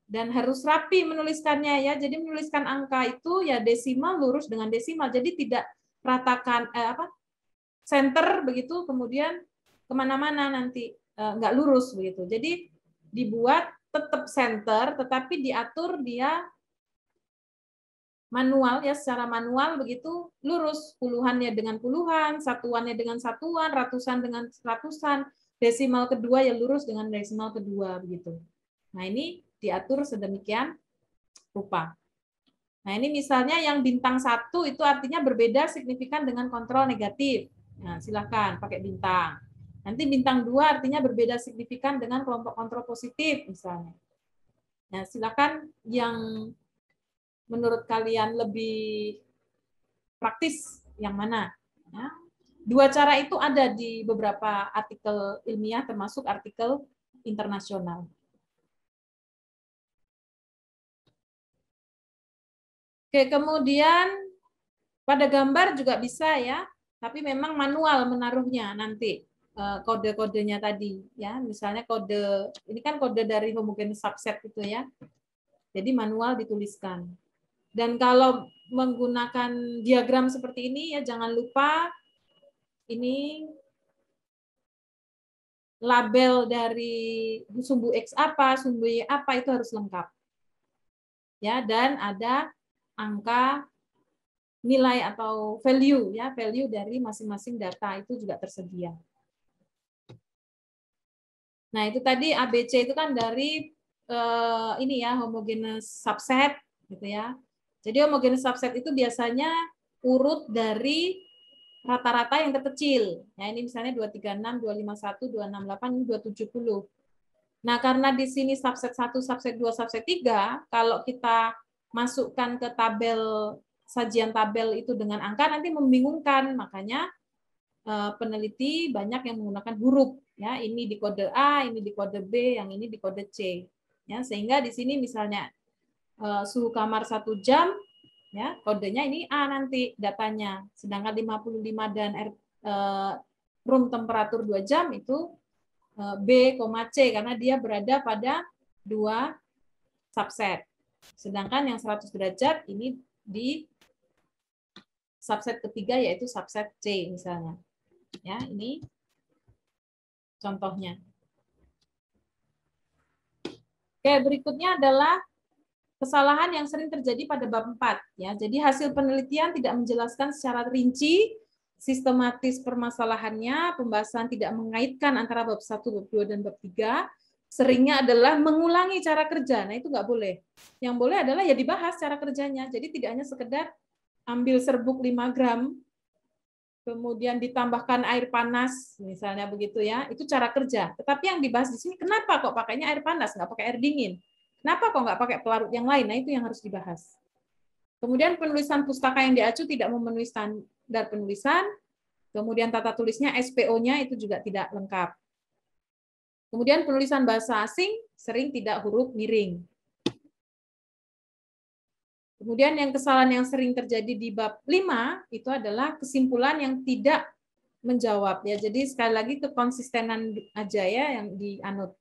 Dan harus rapi menuliskannya ya. Jadi menuliskan angka itu ya desimal lurus dengan desimal. Jadi tidak ratakan center begitu, kemudian kemana-mana nanti nggak lurus begitu. Jadi dibuat tetap center, tetapi diatur dia manual ya, secara manual begitu lurus, puluhannya dengan puluhan, satuannya dengan satuan, ratusan dengan ratusan, desimal kedua ya lurus dengan desimal kedua begitu. Nah ini diatur sedemikian rupa. Nah ini misalnya yang bintang 1 itu artinya berbeda signifikan dengan kontrol negatif. Nah silakan pakai bintang. Nanti bintang 2 artinya berbeda signifikan dengan kelompok kontrol positif misalnya. Nah silakan yang menurut kalian lebih praktis yang mana. Ya. 2 cara itu ada di beberapa artikel ilmiah termasuk artikel internasional. Oke, kemudian pada gambar juga bisa ya, tapi memang manual menaruhnya nanti kode-kodenya tadi ya. Misalnya kode ini kan kode dari homogeneous subset gitu ya. Jadi manual dituliskan. Dan kalau menggunakan diagram seperti ini ya jangan lupa ini label dari sumbu X apa, sumbu Y apa itu harus lengkap. Ya, dan ada angka nilai atau value ya, value dari masing-masing data itu juga tersedia. Nah, itu tadi ABC itu kan dari ini ya, homogeneous subset gitu ya. Jadi homogeneous subset itu biasanya urut dari rata-rata yang terkecil. Ya, ini misalnya 236, 251, 268, 270. Nah, karena di sini subset 1, subset 2, subset 3, kalau kita masukkan ke tabel sajian tabel itu dengan angka nanti membingungkan. Makanya peneliti banyak yang menggunakan huruf ya, ini di kode A, ini di kode B, yang ini di kode C. Ya, sehingga di sini misalnya suhu kamar 1 jam ya, kodenya ini A nanti datanya. Sedangkan 55 dan room temperatur 2 jam itu B, C karena dia berada pada 2 subset. Sedangkan yang 100 derajat ini di subset ketiga yaitu subset C misalnya. Ya, ini contohnya. Oke, berikutnya adalah kesalahan yang sering terjadi pada bab 4 ya. Jadi hasil penelitian tidak menjelaskan secara rinci sistematis permasalahannya, pembahasan tidak mengaitkan antara bab 1, bab 2 dan bab 3. Seringnya adalah mengulangi cara kerja. Nah, itu nggak boleh. Yang boleh adalah ya dibahas cara kerjanya. Jadi tidak hanya sekedar ambil serbuk 5 gram kemudian ditambahkan air panas, misalnya begitu ya, itu cara kerja. Tetapi yang dibahas di sini, kenapa kok pakainya air panas, nggak pakai air dingin? Kenapa kok nggak pakai pelarut yang lain? Nah, itu yang harus dibahas. Kemudian penulisan pustaka yang diacu tidak memenuhi standar penulisan, kemudian tata tulisnya, SPO-nya itu juga tidak lengkap. Kemudian penulisan bahasa asing sering tidak huruf miring. Kemudian yang kesalahan yang sering terjadi di bab 5 itu adalah kesimpulan yang tidak menjawab ya. Jadi sekali lagi kekonsistenan aja ya yang dianut.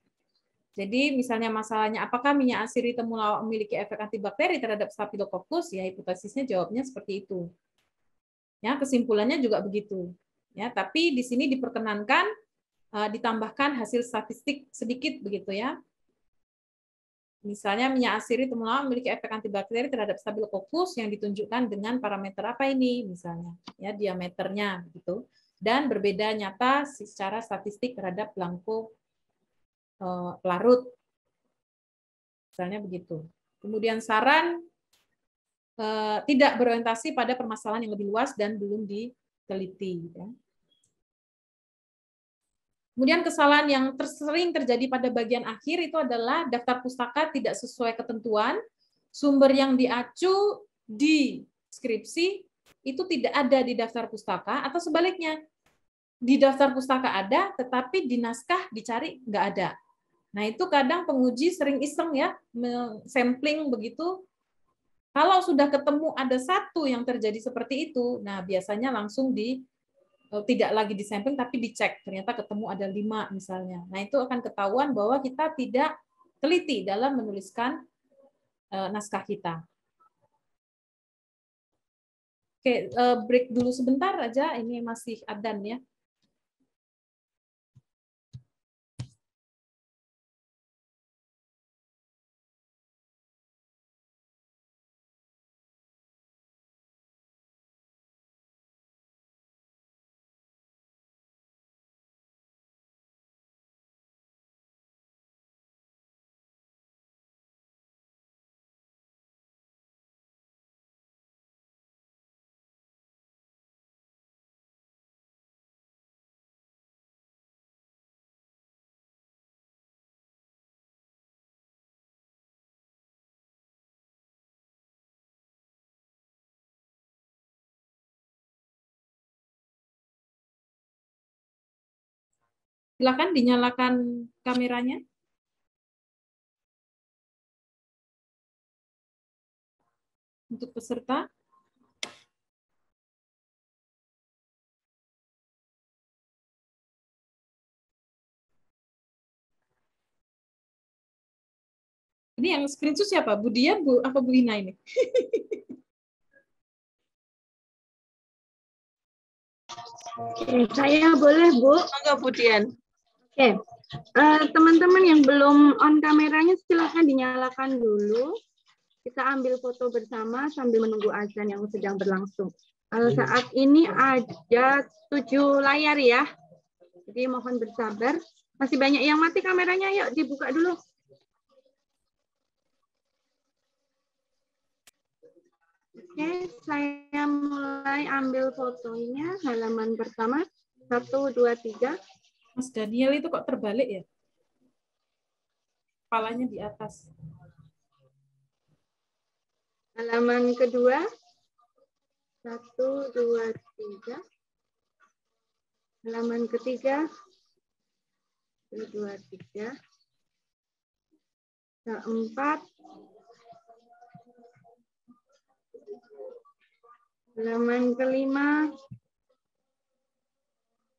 Jadi misalnya masalahnya apakah minyak asiri temulawak memiliki efek antibakteri terhadap Staphylococcus? Ya hipotesisnya jawabnya seperti itu. Ya, kesimpulannya juga begitu. Ya, tapi di sini diperkenankan ditambahkan hasil statistik sedikit begitu ya. Misalnya minyak asiri temulawak memiliki efek antibakteri terhadap Staphylococcus yang ditunjukkan dengan parameter apa ini misalnya, ya diameternya gitu. Dan berbeda nyata secara statistik terhadap belangko pelarut. Misalnya begitu. Kemudian saran tidak berorientasi pada permasalahan yang lebih luas dan belum diteliti. Ya. Kemudian kesalahan yang sering terjadi pada bagian akhir itu adalah daftar pustaka tidak sesuai ketentuan, sumber yang diacu di skripsi itu tidak ada di daftar pustaka, atau sebaliknya, di daftar pustaka ada, tetapi di naskah dicari nggak ada. Nah, itu kadang penguji sering iseng ya, sampling begitu. Kalau sudah ketemu ada satu yang terjadi seperti itu, nah biasanya langsung tidak lagi di sampling tapi dicek, ternyata ketemu ada 5 misalnya. Nah, itu akan ketahuan bahwa kita tidak teliti dalam menuliskan naskah kita. Oke, break dulu sebentar aja, ini masih adzan ya. Silakan dinyalakan kameranya untuk peserta. Ini Ini yang screenshot siapa? Bu Dian, Bu apa Bu Ina ini? Saya boleh, Bu? Enggak, Bu Dian. Oke. Teman-teman yang belum on kameranya silakan dinyalakan dulu. Kita ambil foto bersama sambil menunggu azan yang sedang berlangsung. Saat ini ada 7 layar ya. Jadi mohon bersabar. Masih banyak yang mati kameranya, yuk dibuka dulu. Oke, saya mulai ambil fotonya. Halaman pertama, 1, 2, 3. Mas Daniel itu kok terbalik ya? Kepalanya di atas. Halaman kedua, 1, 2, 3. Halaman ketiga, 1, 2, 3. Keempat. Halaman kelima,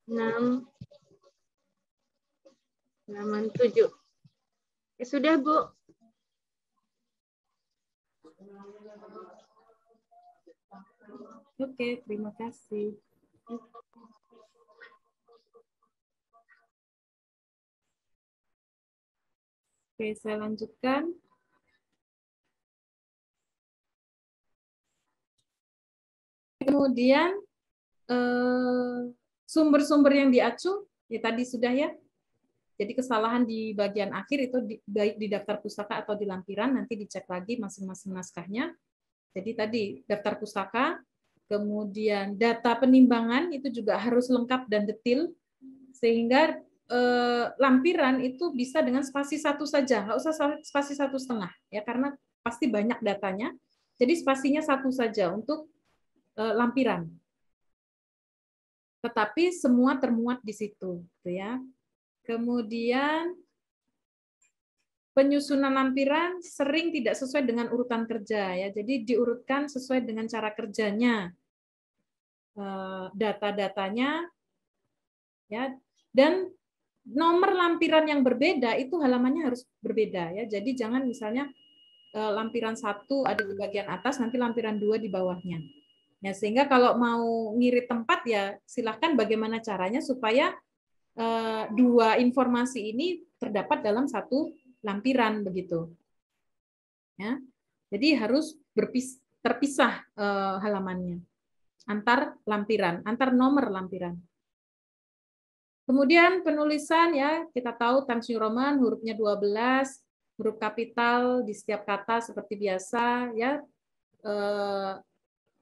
6. Halaman 7. Sudah, Bu. Oke, terima kasih. Oke, saya lanjutkan. Kemudian sumber-sumber yang diacu, ya tadi sudah ya. Jadi kesalahan di bagian akhir itu baik di daftar pustaka atau di lampiran, nanti dicek lagi masing-masing naskahnya. Jadi tadi daftar pustaka, kemudian data penimbangan itu juga harus lengkap dan detail, sehingga lampiran itu bisa dengan spasi 1 saja, nggak usah spasi 1,5 ya, karena pasti banyak datanya. Jadi spasinya 1 saja untuk lampiran. Tetapi semua termuat di situ, gitu ya. Kemudian penyusunan lampiran sering tidak sesuai dengan urutan kerja ya. Jadi diurutkan sesuai dengan cara kerjanya. Data-datanya ya, dan nomor lampiran yang berbeda itu halamannya harus berbeda ya. Jadi jangan misalnya lampiran 1 ada di bagian atas, nanti lampiran 2 di bawahnya. Ya, sehingga kalau mau ngirit tempat ya silahkan bagaimana caranya supaya 2 informasi ini terdapat dalam 1 lampiran begitu. Ya. Jadi harus terpisah halamannya antar lampiran, antar nomor lampiran. Kemudian penulisan ya, kita tahu Times New Roman hurufnya 12, huruf kapital di setiap kata seperti biasa ya.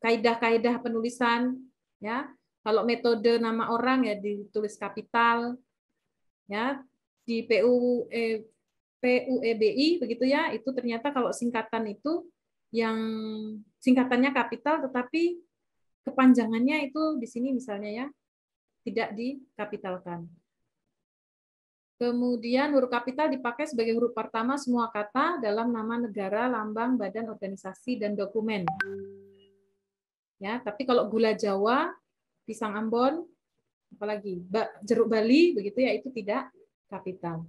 Kaidah-kaidah penulisan ya. Kalau metode nama orang ya ditulis kapital ya. Di PUEBI begitu ya, itu ternyata kalau singkatan itu yang singkatannya kapital tetapi kepanjangannya itu di sini misalnya ya tidak dikapitalkan. Kemudian huruf kapital dipakai sebagai huruf pertama semua kata dalam nama negara, lambang, badan, organisasi, dan dokumen. Ya, tapi kalau gula Jawa, pisang Ambon, apalagi jeruk Bali, begitu ya, itu tidak kapital.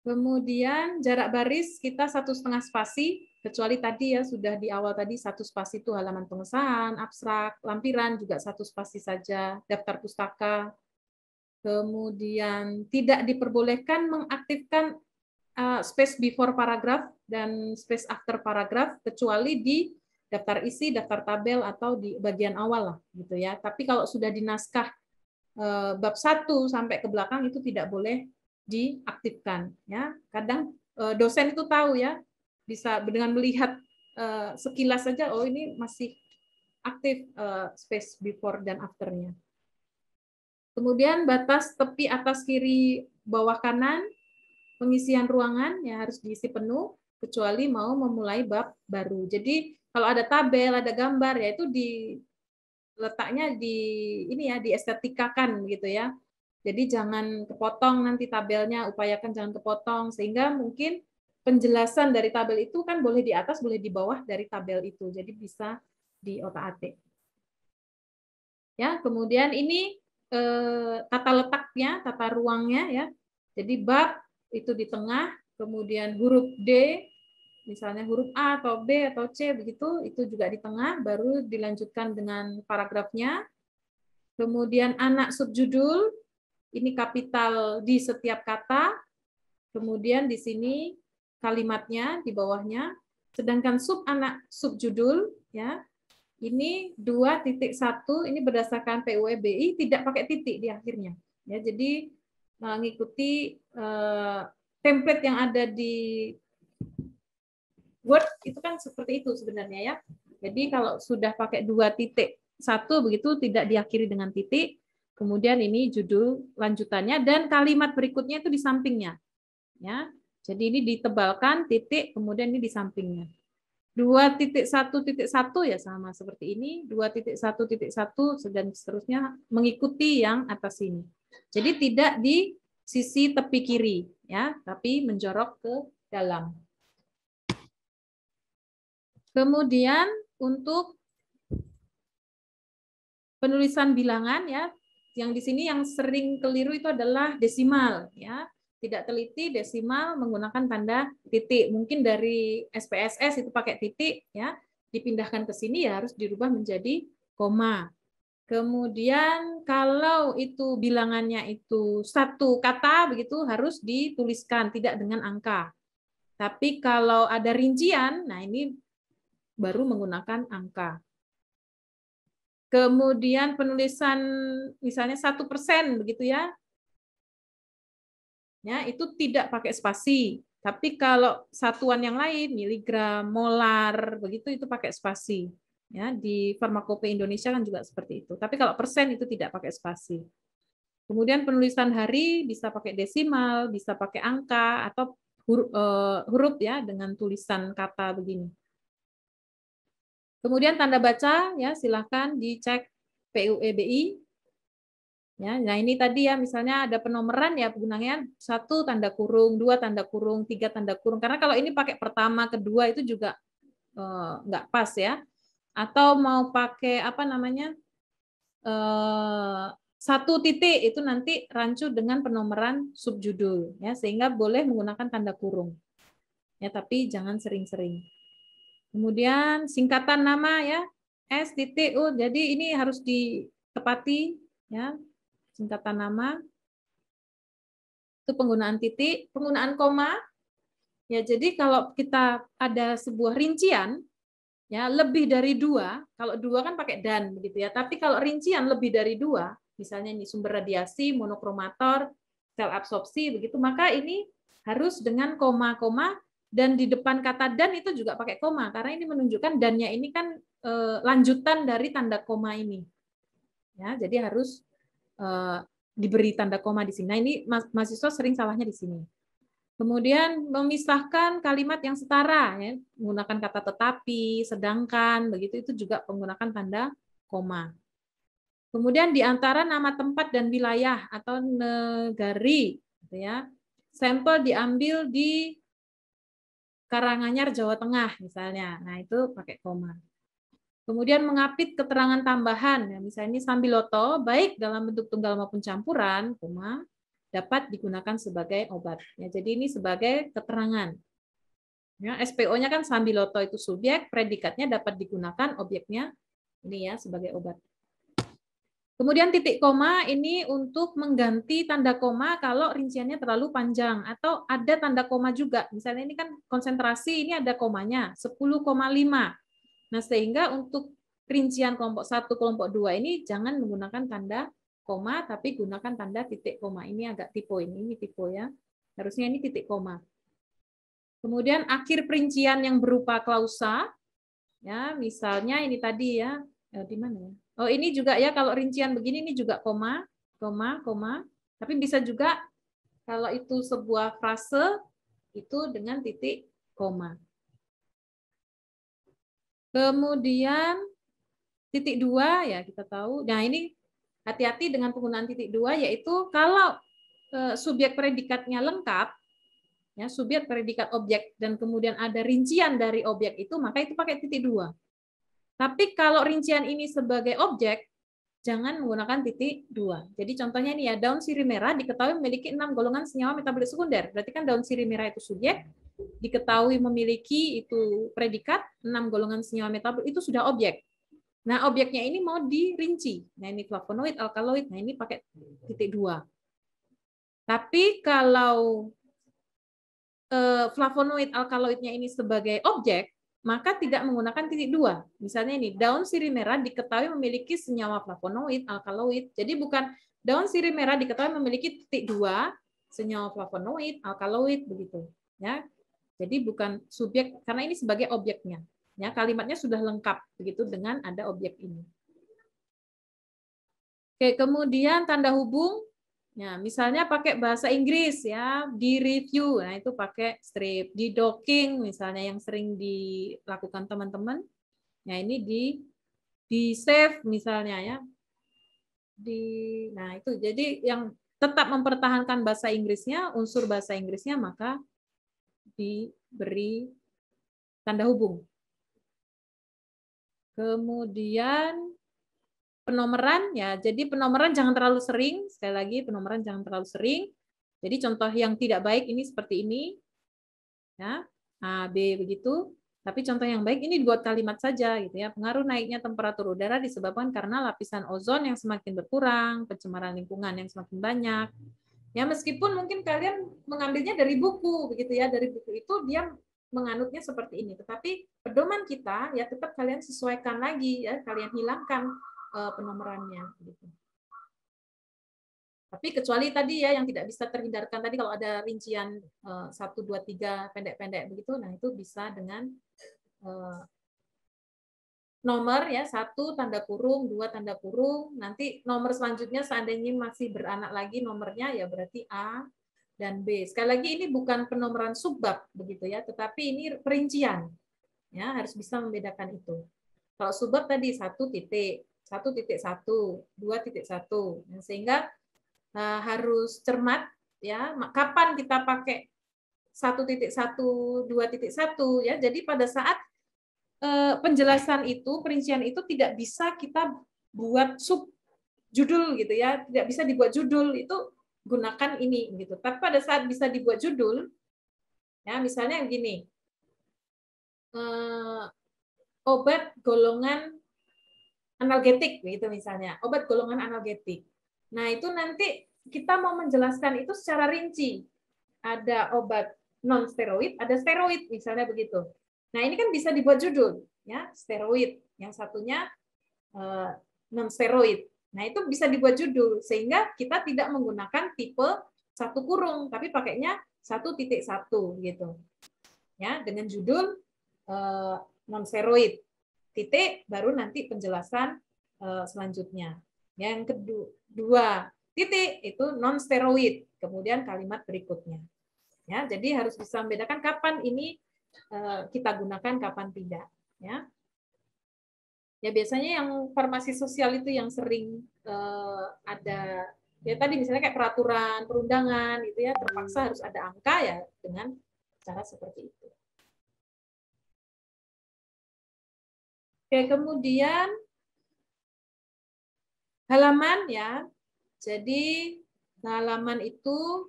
Kemudian jarak baris kita 1,5 spasi, kecuali tadi ya sudah di awal tadi 1 spasi itu halaman pengesahan, abstrak, lampiran juga 1 spasi saja, daftar pustaka. Kemudian tidak diperbolehkan mengaktifkan space before paragraph dan space after paragraph kecuali di daftar isi, daftar tabel atau di bagian awal lah gitu ya. Tapi kalau sudah di naskah bab 1 sampai ke belakang itu tidak boleh diaktifkan ya. Kadang dosen itu tahu ya, bisa dengan melihat sekilas saja oh ini masih aktif space before dan afternya. Kemudian batas tepi atas kiri bawah kanan, pengisian ruangan ya harus diisi penuh kecuali mau memulai bab baru. Jadi kalau ada tabel, ada gambar ya itu letaknya di ini ya diestetikakan gitu ya. Jadi jangan kepotong nanti tabelnya, upayakan jangan kepotong sehingga mungkin penjelasan dari tabel itu kan boleh di atas, boleh di bawah dari tabel itu. Jadi bisa di otak-atik. Ya, kemudian ini tata letaknya, tata ruangnya ya. Jadi bab itu di tengah, kemudian huruf D, misalnya huruf A atau B atau C begitu, itu juga di tengah, baru dilanjutkan dengan paragrafnya. Kemudian anak subjudul, ini kapital di setiap kata. Kemudian di sini kalimatnya di bawahnya. Sedangkan sub anak subjudul, ya, ini 2.1, ini berdasarkan PUEBI tidak pakai titik di akhirnya. Ya, jadi mengikuti template yang ada di Word itu kan seperti itu sebenarnya ya. Jadi kalau sudah pakai 2.1 begitu tidak diakhiri dengan titik, kemudian ini judul lanjutannya dan kalimat berikutnya itu di sampingnya. Ya. Jadi ini ditebalkan titik, kemudian ini di sampingnya. 2.1.1 ya sama seperti ini, 2.1.1 dan seterusnya mengikuti yang atas ini. Jadi tidak di sisi tepi kiri ya, tapi menjorok ke dalam. Kemudian untuk penulisan bilangan ya, yang di sini yang sering keliru itu adalah desimal ya. Tidak teliti desimal menggunakan tanda titik. Mungkin dari SPSS itu pakai titik ya, dipindahkan ke sini ya harus dirubah menjadi koma. Kemudian kalau itu bilangannya itu satu kata begitu harus dituliskan tidak dengan angka. Tapi kalau ada rincian, nah ini baru menggunakan angka. Kemudian penulisan misalnya 1% begitu ya. Ya, itu tidak pakai spasi. Tapi kalau satuan yang lain, miligram, molar, begitu itu pakai spasi. Ya, di Farmakope Indonesia kan juga seperti itu. Tapi kalau persen itu tidak pakai spasi. Kemudian penulisan hari bisa pakai desimal, bisa pakai angka atau huruf ya dengan tulisan kata begini. Kemudian tanda baca ya silakan dicek PUEBI. Ya, nah ini tadi ya misalnya ada penomoran ya penggunanya 1 tanda kurung, 2 tanda kurung, 3 tanda kurung. Karena kalau ini pakai pertama, kedua itu juga nggak pas ya. Atau mau pakai apa namanya 1 titik itu nanti rancu dengan penomoran subjudul ya sehingga boleh menggunakan tanda kurung. Ya tapi jangan sering-sering. Kemudian singkatan nama ya S titik U. Jadi ini harus ditepati ya. Singkatan nama, itu penggunaan titik, penggunaan koma, ya jadi kalau kita ada sebuah rincian, ya lebih dari 2, kalau 2 kan pakai dan begitu ya, tapi kalau rincian lebih dari 2, misalnya ini sumber radiasi, monokromator, sel absorpsi begitu, maka ini harus dengan koma-koma dan di depan kata dan itu juga pakai koma karena ini menunjukkan dannya ini kan lanjutan dari tanda koma ini, ya jadi harus diberi tanda koma di sini. Nah, ini mahasiswa sering salahnya di sini. Kemudian memisahkan kalimat yang setara, ya, menggunakan kata tetapi, sedangkan, begitu itu juga menggunakan tanda koma. Kemudian di antara nama tempat dan wilayah atau negari, gitu ya, sampel diambil di Karanganyar, Jawa Tengah, misalnya. Nah, itu pakai koma. Kemudian mengapit keterangan tambahan, ya, misalnya ini Sambiloto, baik dalam bentuk tunggal maupun campuran, dapat digunakan sebagai obat. Ya, jadi ini sebagai keterangan. Ya, SPO-nya kan Sambiloto itu subjek, predikatnya dapat digunakan, objeknya ini ya sebagai obat. Kemudian titik koma ini untuk mengganti tanda koma kalau rinciannya terlalu panjang atau ada tanda koma juga. Misalnya ini kan konsentrasi, ini ada komanya 10,5. Nah, sehingga untuk rincian kelompok 1, kelompok 2 ini jangan menggunakan tanda koma, tapi gunakan tanda titik koma. Ini agak tipe ini tipe ya. Harusnya ini titik koma. Kemudian akhir perincian yang berupa klausa, ya misalnya ini tadi ya, di mana ya? Oh ini juga ya kalau rincian begini ini juga koma, koma, koma. Tapi bisa juga kalau itu sebuah frase itu dengan titik koma. Kemudian titik 2 ya kita tahu. Nah ini hati-hati dengan penggunaan titik 2 yaitu kalau subjek predikatnya lengkap, ya subjek predikat objek dan kemudian ada rincian dari objek itu maka itu pakai titik 2. Tapi kalau rincian ini sebagai objek jangan menggunakan titik 2. Jadi contohnya ini ya, daun sirih merah diketahui memiliki 6 golongan senyawa metabolit sekunder. Berarti kan daun sirih merah itu subjek, diketahui memiliki itu predikat, 6 golongan senyawa metabolit itu sudah objek. Nah, objeknya ini mau dirinci. Nah, ini flavonoid, alkaloid. Nah, ini pakai titik 2. Tapi kalau flavonoid, alkaloidnya ini sebagai objek, maka tidak menggunakan titik 2. Misalnya ini, daun sirih merah diketahui memiliki senyawa flavonoid, alkaloid. Jadi bukan daun sirih merah diketahui memiliki titik 2, senyawa flavonoid, alkaloid, begitu. Ya. Jadi bukan subjek, karena ini sebagai objeknya. Ya, kalimatnya sudah lengkap begitu dengan ada objek ini. Oke, kemudian tanda hubung. Ya, misalnya pakai bahasa Inggris ya, di review, nah itu pakai strip, di docking misalnya yang sering dilakukan teman-teman. Nah, ini di save misalnya ya. Nah, itu jadi yang tetap mempertahankan bahasa Inggrisnya, unsur bahasa Inggrisnya maka diberi tanda hubung. Kemudian penomeran ya, jadi penomeran jangan terlalu sering, sekali lagi penomeran jangan terlalu sering. Jadi contoh yang tidak baik ini seperti ini, ya A, B begitu. Tapi contoh yang baik ini dibuat kalimat saja gitu ya. Pengaruh naiknya temperatur udara disebabkan karena lapisan ozon yang semakin berkurang, pencemaran lingkungan yang semakin banyak. Ya meskipun mungkin kalian mengambilnya dari buku begitu ya, dari buku itu dia menganutnya seperti ini. Tetapi pedoman kita ya tetap kalian sesuaikan lagi ya, kalian hilangkan penomorannya gitu. Tapi kecuali tadi ya yang tidak bisa terhindarkan tadi kalau ada rincian 1 2 3 pendek-pendek begitu, nah itu bisa dengan nomor ya 1 tanda kurung, 2 tanda kurung, nanti nomor selanjutnya seandainya masih beranak lagi nomornya ya berarti A dan B. Sekali lagi ini bukan penomoran subbab begitu ya, tetapi ini perincian. Ya, harus bisa membedakan itu. Kalau subbab tadi 1 titik, 1.1, 2.1. Sehingga harus cermat ya, kapan kita pakai 1.1, 2.1 ya. Jadi pada saat penjelasan itu, perincian itu tidak bisa kita buat sub judul gitu ya, tidak bisa dibuat judul itu gunakan ini gitu. Tapi pada saat bisa dibuat judul, ya misalnya gini, obat golongan analgetik gitu misalnya, obat golongan analgetik. Nah itu nanti kita mau menjelaskan itu secara rinci. Ada obat non steroid, ada steroid misalnya begitu. Nah ini kan bisa dibuat judul, ya steroid. Yang satunya non steroid. Nah itu bisa dibuat judul sehingga kita tidak menggunakan tipe 1 kurung, tapi pakainya 1.1 gitu. Ya dengan judul non steroid. Titik baru nanti penjelasan selanjutnya. Yang kedua titik itu non steroid, kemudian kalimat berikutnya. Ya, jadi harus bisa membedakan kapan ini kita gunakan, kapan tidak. Ya, ya biasanya yang farmasi sosial itu yang sering ada ya tadi misalnya kayak peraturan perundangan itu ya terpaksa harus ada angka ya dengan cara seperti itu. Oke, kemudian halaman ya. Jadi halaman itu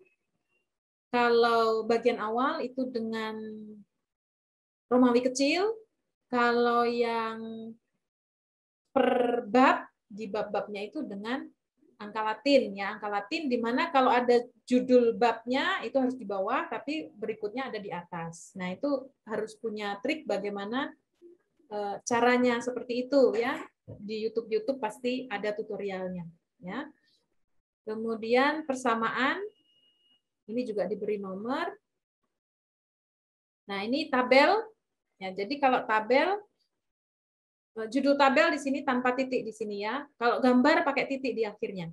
kalau bagian awal itu dengan Romawi kecil, kalau yang per bab di bab-babnya itu dengan angka Latin ya, angka Latin di mana kalau ada judul babnya itu harus di bawah tapi berikutnya ada di atas. Nah, itu harus punya trik bagaimana caranya seperti itu ya. Di YouTube pasti ada tutorialnya ya. Kemudian persamaan ini juga diberi nomor. Nah, ini tabel ya. Jadi kalau tabel judul tabel di sini tanpa titik di sini ya. Kalau gambar pakai titik di akhirnya.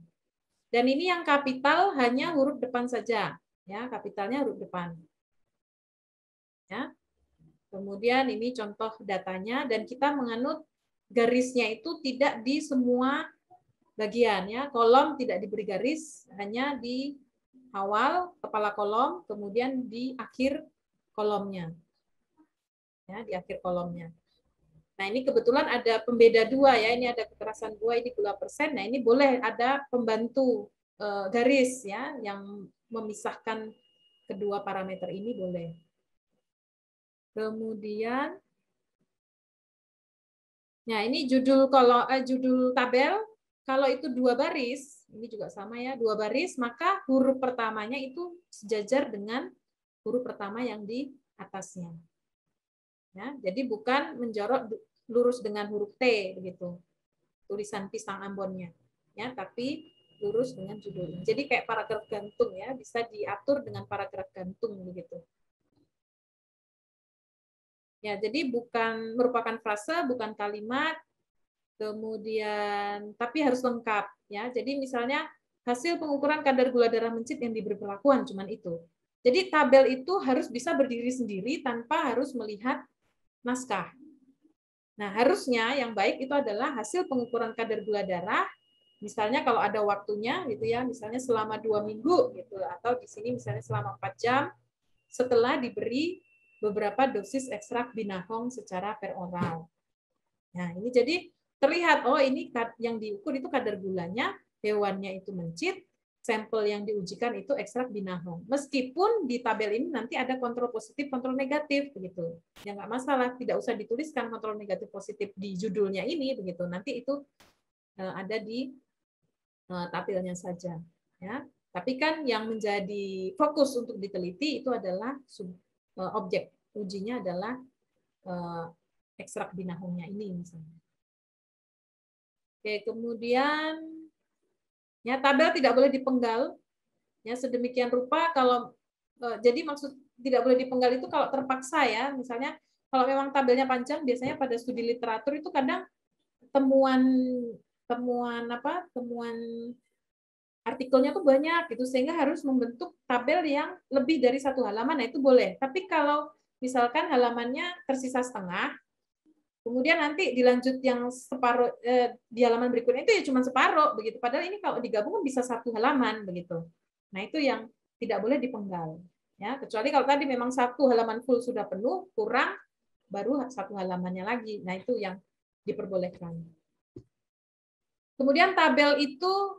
Dan ini yang kapital hanya huruf depan saja ya, kapitalnya huruf depan. Ya. Kemudian ini contoh datanya dan kita menganut garisnya itu tidak di semua bagian ya. Kolom tidak diberi garis, hanya di awal kepala kolom, kemudian di akhir kolomnya. Ya, di akhir kolomnya. Nah, ini kebetulan ada pembeda dua ya, ini ada kekerasan dua, ini gula persen. Nah, ini boleh ada pembantu garis ya yang memisahkan kedua parameter ini boleh. Kemudian, nah ini judul judul tabel. Kalau itu 2 baris, ini juga sama ya, 2 baris, maka huruf pertamanya itu sejajar dengan huruf pertama yang di atasnya. Ya, jadi bukan menjorok lurus dengan huruf T begitu. Tulisan pisang Ambonnya. Ya, tapi lurus dengan judulnya. Jadi kayak paragraf gantung ya, bisa diatur dengan paragraf gantung begitu. Ya, jadi bukan merupakan frase, bukan kalimat, kemudian tapi harus lengkap ya. Jadi misalnya hasil pengukuran kadar gula darah mencit yang diberi perlakuan cuman itu. Jadi tabel itu harus bisa berdiri sendiri tanpa harus melihat naskah. Nah, harusnya yang baik itu adalah hasil pengukuran kadar gula darah. Misalnya kalau ada waktunya gitu ya, misalnya selama 2 minggu gitu, atau di sini misalnya selama 4 jam setelah diberi beberapa dosis ekstrak binahong secara peroral. Nah, ini jadi terlihat, oh ini yang diukur itu kadar gulanya, hewannya itu mencit, sampel yang diujikan itu ekstrak binahong. Meskipun di tabel ini nanti ada kontrol positif, kontrol negatif, begitu. Ya nggak masalah, tidak usah dituliskan kontrol negatif positif di judulnya ini, begitu. Nanti itu ada di tabelnya saja. Ya. Tapi kan yang menjadi fokus untuk diteliti itu adalah objek ujinya adalah ekstrak binahongnya ini misalnya. Oke, kemudian ya tabel tidak boleh dipenggal ya sedemikian rupa kalau jadi maksud tidak boleh dipenggal itu kalau terpaksa ya, misalnya kalau memang tabelnya panjang biasanya pada studi literatur itu kadang temuan artikelnya tuh banyak gitu sehingga harus membentuk tabel yang lebih dari 1 halaman. Nah, itu boleh. Tapi kalau misalkan halamannya tersisa setengah, kemudian nanti dilanjut yang separuh di halaman berikutnya itu ya cuma separuh begitu. Padahal ini kalau digabung bisa 1 halaman begitu. Nah, itu yang tidak boleh dipenggal. Ya, kecuali kalau tadi memang 1 halaman full sudah penuh, kurang baru 1 halamannya lagi. Nah, itu yang diperbolehkan. Kemudian tabel itu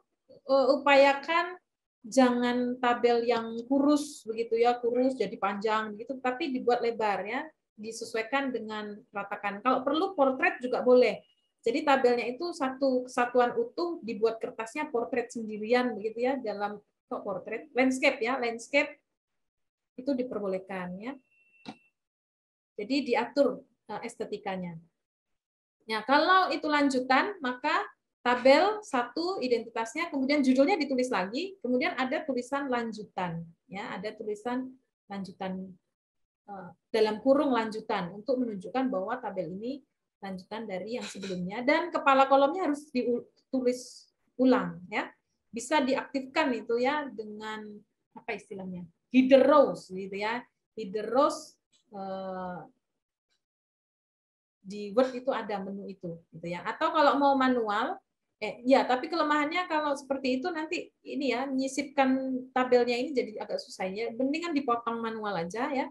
upayakan jangan tabel yang kurus begitu ya, kurus jadi panjang begitu, tapi dibuat lebar ya, disesuaikan dengan ratakan. Kalau perlu portret juga boleh. Jadi tabelnya itu satu kesatuan utuh, dibuat kertasnya portret sendirian begitu ya, dalam portret landscape ya, landscape itu diperbolehkan ya. Jadi diatur estetikanya. Nah, kalau itu lanjutan maka tabel 1 identitasnya, kemudian judulnya ditulis lagi, kemudian ada tulisan lanjutan, ya ada tulisan lanjutan dalam kurung lanjutan untuk menunjukkan bahwa tabel ini lanjutan dari yang sebelumnya, dan kepala kolomnya harus ditulis ulang, ya bisa diaktifkan itu ya dengan apa istilahnya header rows gitu ya, header rows di Word itu ada menu itu gitu ya, atau kalau mau manual ya, tapi kelemahannya kalau seperti itu nanti ini ya nyisipkan tabelnya ini jadi agak susah ya. Mendingan dipotong manual aja ya.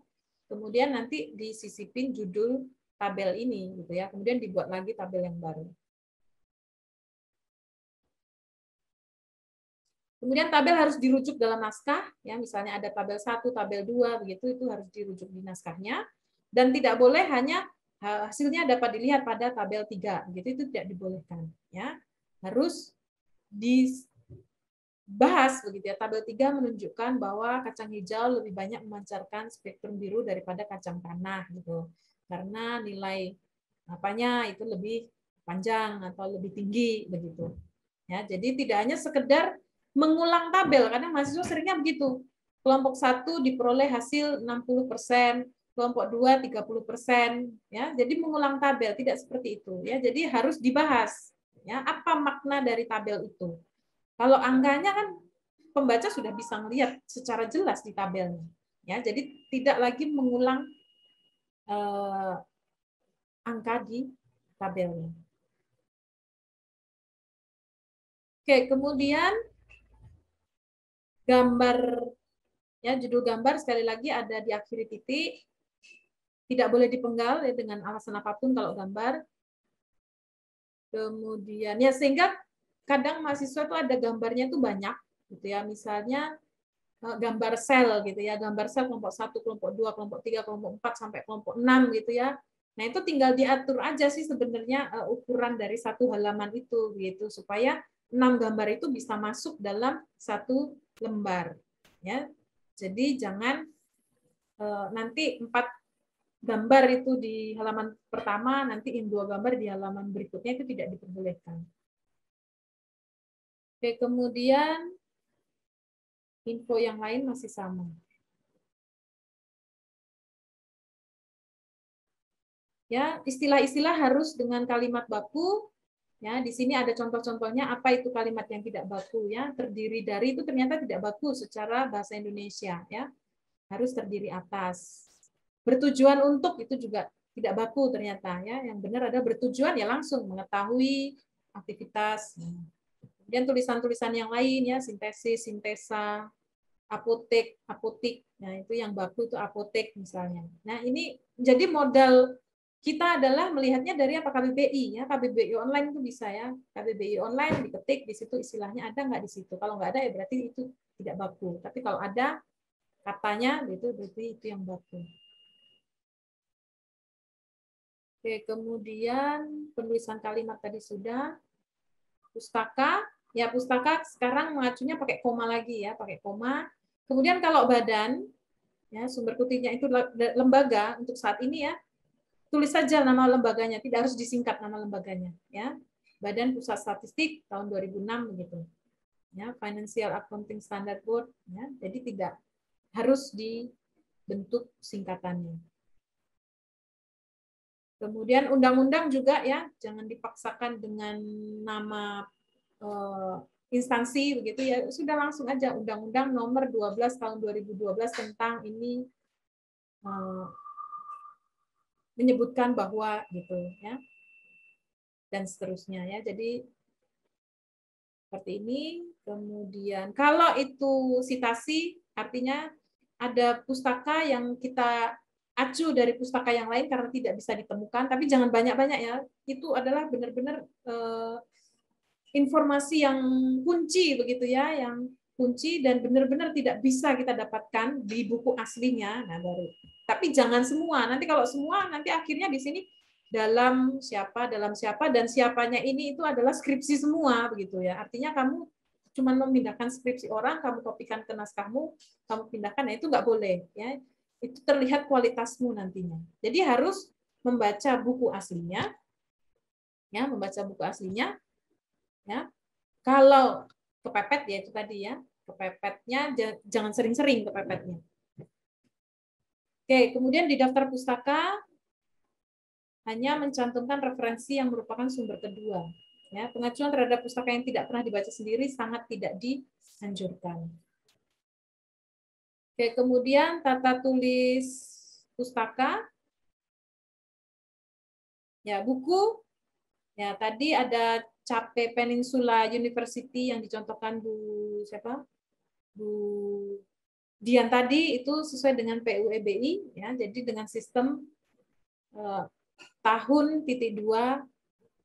Kemudian nanti disisipin judul tabel ini gitu ya. Kemudian dibuat lagi tabel yang baru. Kemudian tabel harus dirujuk dalam naskah ya. Misalnya ada tabel 1, tabel 2 begitu, itu harus dirujuk di naskahnya, dan tidak boleh hanya hasilnya dapat dilihat pada tabel 3 begitu, itu tidak dibolehkan ya. Harus dibahas begitu ya. Tabel 3 menunjukkan bahwa kacang hijau lebih banyak memancarkan spektrum biru daripada kacang tanah gitu. Karena nilai apanya itu lebih panjang atau lebih tinggi begitu. Ya, jadi tidak hanya sekedar mengulang tabel, karena mahasiswa seringnya begitu. Kelompok 1 diperoleh hasil 60%, kelompok 2 30%, ya. Jadi mengulang tabel tidak seperti itu ya. Jadi harus dibahas. Ya, apa makna dari tabel itu? Kalau angkanya kan pembaca sudah bisa melihat secara jelas di tabelnya. Ya, jadi tidak lagi mengulang angka di tabelnya. Oke, kemudian gambar ya, judul gambar sekali lagi ada di akhir titik. Tidak boleh dipenggal ya, dengan alasan apapun kalau gambar. Kemudian ya sehingga kadang mahasiswa itu ada gambarnya itu banyak gitu ya. Misalnya gambar sel gitu ya, gambar sel kelompok 1, kelompok 2, kelompok 3, kelompok 4 sampai kelompok 6 gitu ya. Nah, itu tinggal diatur aja sih sebenarnya ukuran dari satu halaman itu gitu supaya 6 gambar itu bisa masuk dalam satu lembar ya. Jadi jangan nanti 4 gambar itu di halaman pertama, nanti 2 gambar di halaman berikutnya, itu tidak diperbolehkan. Oke, kemudian info yang lain masih sama. Ya, istilah-istilah harus dengan kalimat baku. Ya, di sini ada contoh-contohnya apa itu kalimat yang tidak baku ya. Terdiri dari itu ternyata tidak baku secara bahasa Indonesia ya. Harus terdiri atas. Bertujuan untuk itu juga tidak baku ternyata ya. Yang benar ada bertujuan ya langsung mengetahui aktivitas. Kemudian tulisan-tulisan yang lain ya, sintesis, sintesa, apotek, apotik. Nah, itu yang baku itu apotek misalnya. Nah, ini jadi modal kita adalah melihatnya dari apa KBBI ya. KBBI online itu bisa ya. KBBI online diketik di situ istilahnya ada nggak di situ. Kalau nggak ada ya berarti itu tidak baku. Tapi kalau ada katanya gitu berarti itu yang baku. Oke, kemudian penulisan kalimat tadi sudah. Pustaka, ya pustaka sekarang mengacunya pakai koma lagi ya, pakai koma. Kemudian kalau badan, ya sumber kutinya itu lembaga untuk saat ini ya, tulis saja nama lembaganya, tidak harus disingkat nama lembaganya ya. Badan Pusat Statistik tahun 2006 begitu. Ya, Financial Accounting Standard Board ya. Jadi tidak harus dibentuk singkatannya. Kemudian undang-undang juga ya, jangan dipaksakan dengan nama instansi begitu ya, sudah langsung aja Undang-Undang Nomor 12 tahun 2012 tentang ini menyebutkan bahwa gitu ya. Dan seterusnya ya. Jadi seperti ini. Kemudian kalau itu sitasi artinya ada pustaka yang kita acu dari pustaka yang lain karena tidak bisa ditemukan, tapi jangan banyak-banyak ya. Itu adalah benar-benar informasi yang kunci begitu ya, yang kunci dan benar-benar tidak bisa kita dapatkan di buku aslinya. Nah, baru. Tapi jangan semua. Nanti kalau semua nanti akhirnya di sini dalam siapa dan siapanya ini itu adalah skripsi semua begitu ya. Artinya kamu cuma memindahkan skripsi orang, kamu kopikan ke naskahmu, kamu pindahkan, nah itu nggak boleh ya. Itu terlihat kualitasmu nantinya. Jadi harus membaca buku aslinya, ya, membaca buku aslinya, ya. Kalau kepepet ya itu tadi ya, kepepetnya jangan sering-sering kepepetnya. Oke, kemudian di daftar pustaka hanya mencantumkan referensi yang merupakan sumber kedua. Ya, pengacuan terhadap pustaka yang tidak pernah dibaca sendiri sangat tidak dianjurkan. Oke, kemudian tata tulis pustaka. Ya, buku. Ya, tadi ada Cape Peninsula University yang dicontohkan Bu siapa? Bu Dian tadi itu sesuai dengan PUEBI ya. Jadi dengan sistem tahun (2)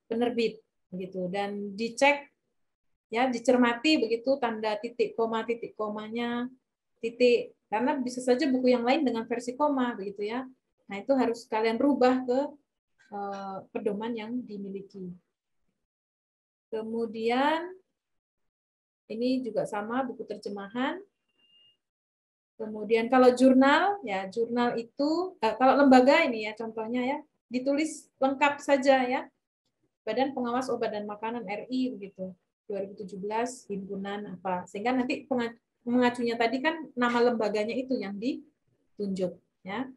penerbit begitu, dan dicek ya, dicermati begitu tanda titik komanya titik, karena bisa saja buku yang lain dengan versi koma begitu ya. Nah, itu harus kalian rubah ke pedoman yang dimiliki. Kemudian ini juga sama buku terjemahan. Kemudian kalau jurnal ya, jurnal itu kalau lembaga ini ya contohnya ya, ditulis lengkap saja ya. Badan Pengawas Obat dan Makanan RI begitu. 2017 himpunan apa. Sehingga nanti mengacunya tadi kan nama lembaganya itu yang ditunjuk ya.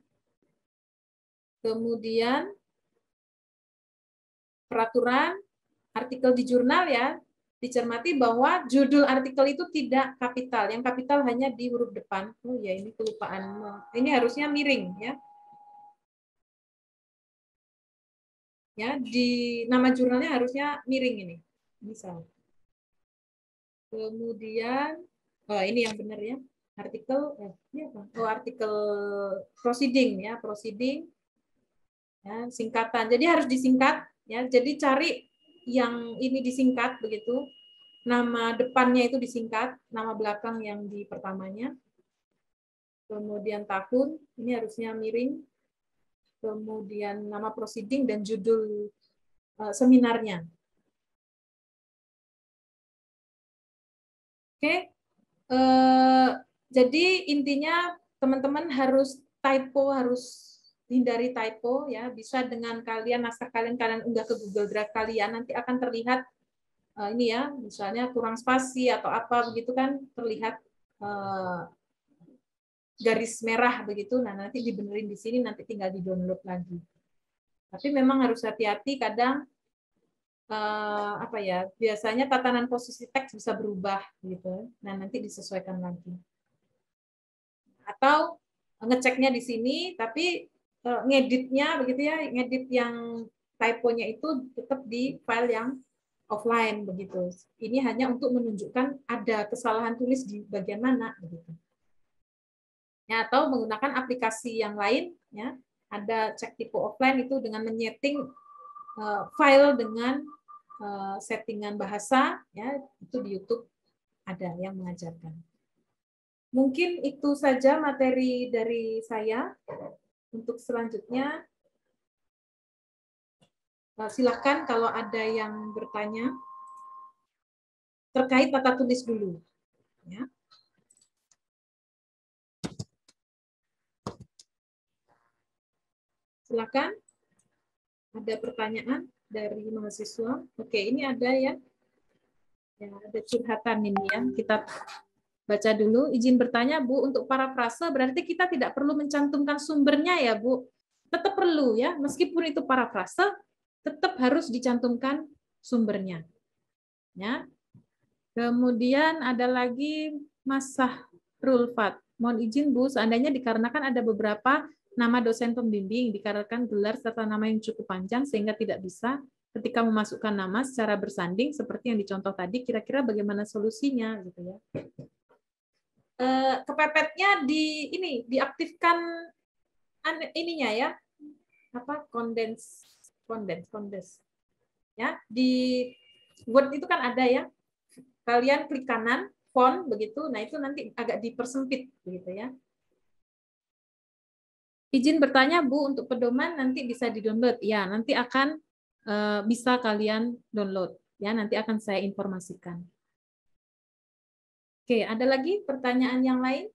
Kemudian peraturan artikel di jurnal ya, dicermati bahwa judul artikel itu tidak kapital. Yang kapital hanya di huruf depan. Oh ya, ini kelupaan. Ini harusnya miring ya. Ya, di nama jurnalnya harusnya miring ini. Misal. Kemudian ini yang benar ya. Artikel ini apa? Oh, artikel proceeding ya, proceeding. Ya, singkatan. Jadi harus disingkat ya. Jadi cari yang ini disingkat begitu. Nama depannya itu disingkat, nama belakang yang di pertamanya. Kemudian tahun, ini harusnya miring. Kemudian nama proceeding dan judul seminarnya. Oke. Jadi intinya teman-teman harus hindari typo ya. Bisa dengan kalian naskah kalian unggah ke Google Drive kalian, nanti akan terlihat ini ya, misalnya kurang spasi atau apa begitu kan, terlihat garis merah begitu. Nah, nanti dibenerin di sini, nanti tinggal di-download lagi. Tapi memang harus hati-hati, kadang apa ya, biasanya tatanan posisi teks bisa berubah gitu. Nah, nanti disesuaikan lagi. Atau ngeceknya di sini, tapi ngeditnya begitu ya, ngedit yang typonya itu tetap di file yang offline begitu. Ini hanya untuk menunjukkan ada kesalahan tulis di bagian mana begitu. Ya, atau menggunakan aplikasi yang lain ya. Ada cek typo offline itu dengan menyeting file dengan settingan bahasa ya, itu di YouTube ada yang mengajarkan. Mungkin itu saja materi dari saya. Untuk selanjutnya silakan kalau ada yang bertanya terkait tata tulis dulu. Ya. Silakan. Ada pertanyaan dari mahasiswa? Oke, ini ada ya. Ya, ada curhatan ini ya. Kita baca dulu. Izin bertanya, Bu, untuk parafrase berarti kita tidak perlu mencantumkan sumbernya ya, Bu? Tetap perlu ya, meskipun itu parafrase, tetap harus dicantumkan sumbernya. Ya. Kemudian ada lagi Mas Sahrul Fat. Mohon izin, Bu, seandainya dikarenakan ada beberapa nama dosen pembimbing, dikarenakan gelar serta nama yang cukup panjang sehingga tidak bisa ketika memasukkan nama secara bersanding seperti yang dicontoh tadi, kira-kira bagaimana solusinya gitu ya. Kepepetnya diaktifkan ininya ya, apa, kondes ya, di Word itu kan ada ya, kalian klik kanan font begitu, nah itu nanti agak dipersempit begitu ya. Izin bertanya, Bu, untuk pedoman nanti bisa di-download ya, nanti akan bisa kalian download ya, nanti akan saya informasikan. Oke, ada lagi pertanyaan yang lain?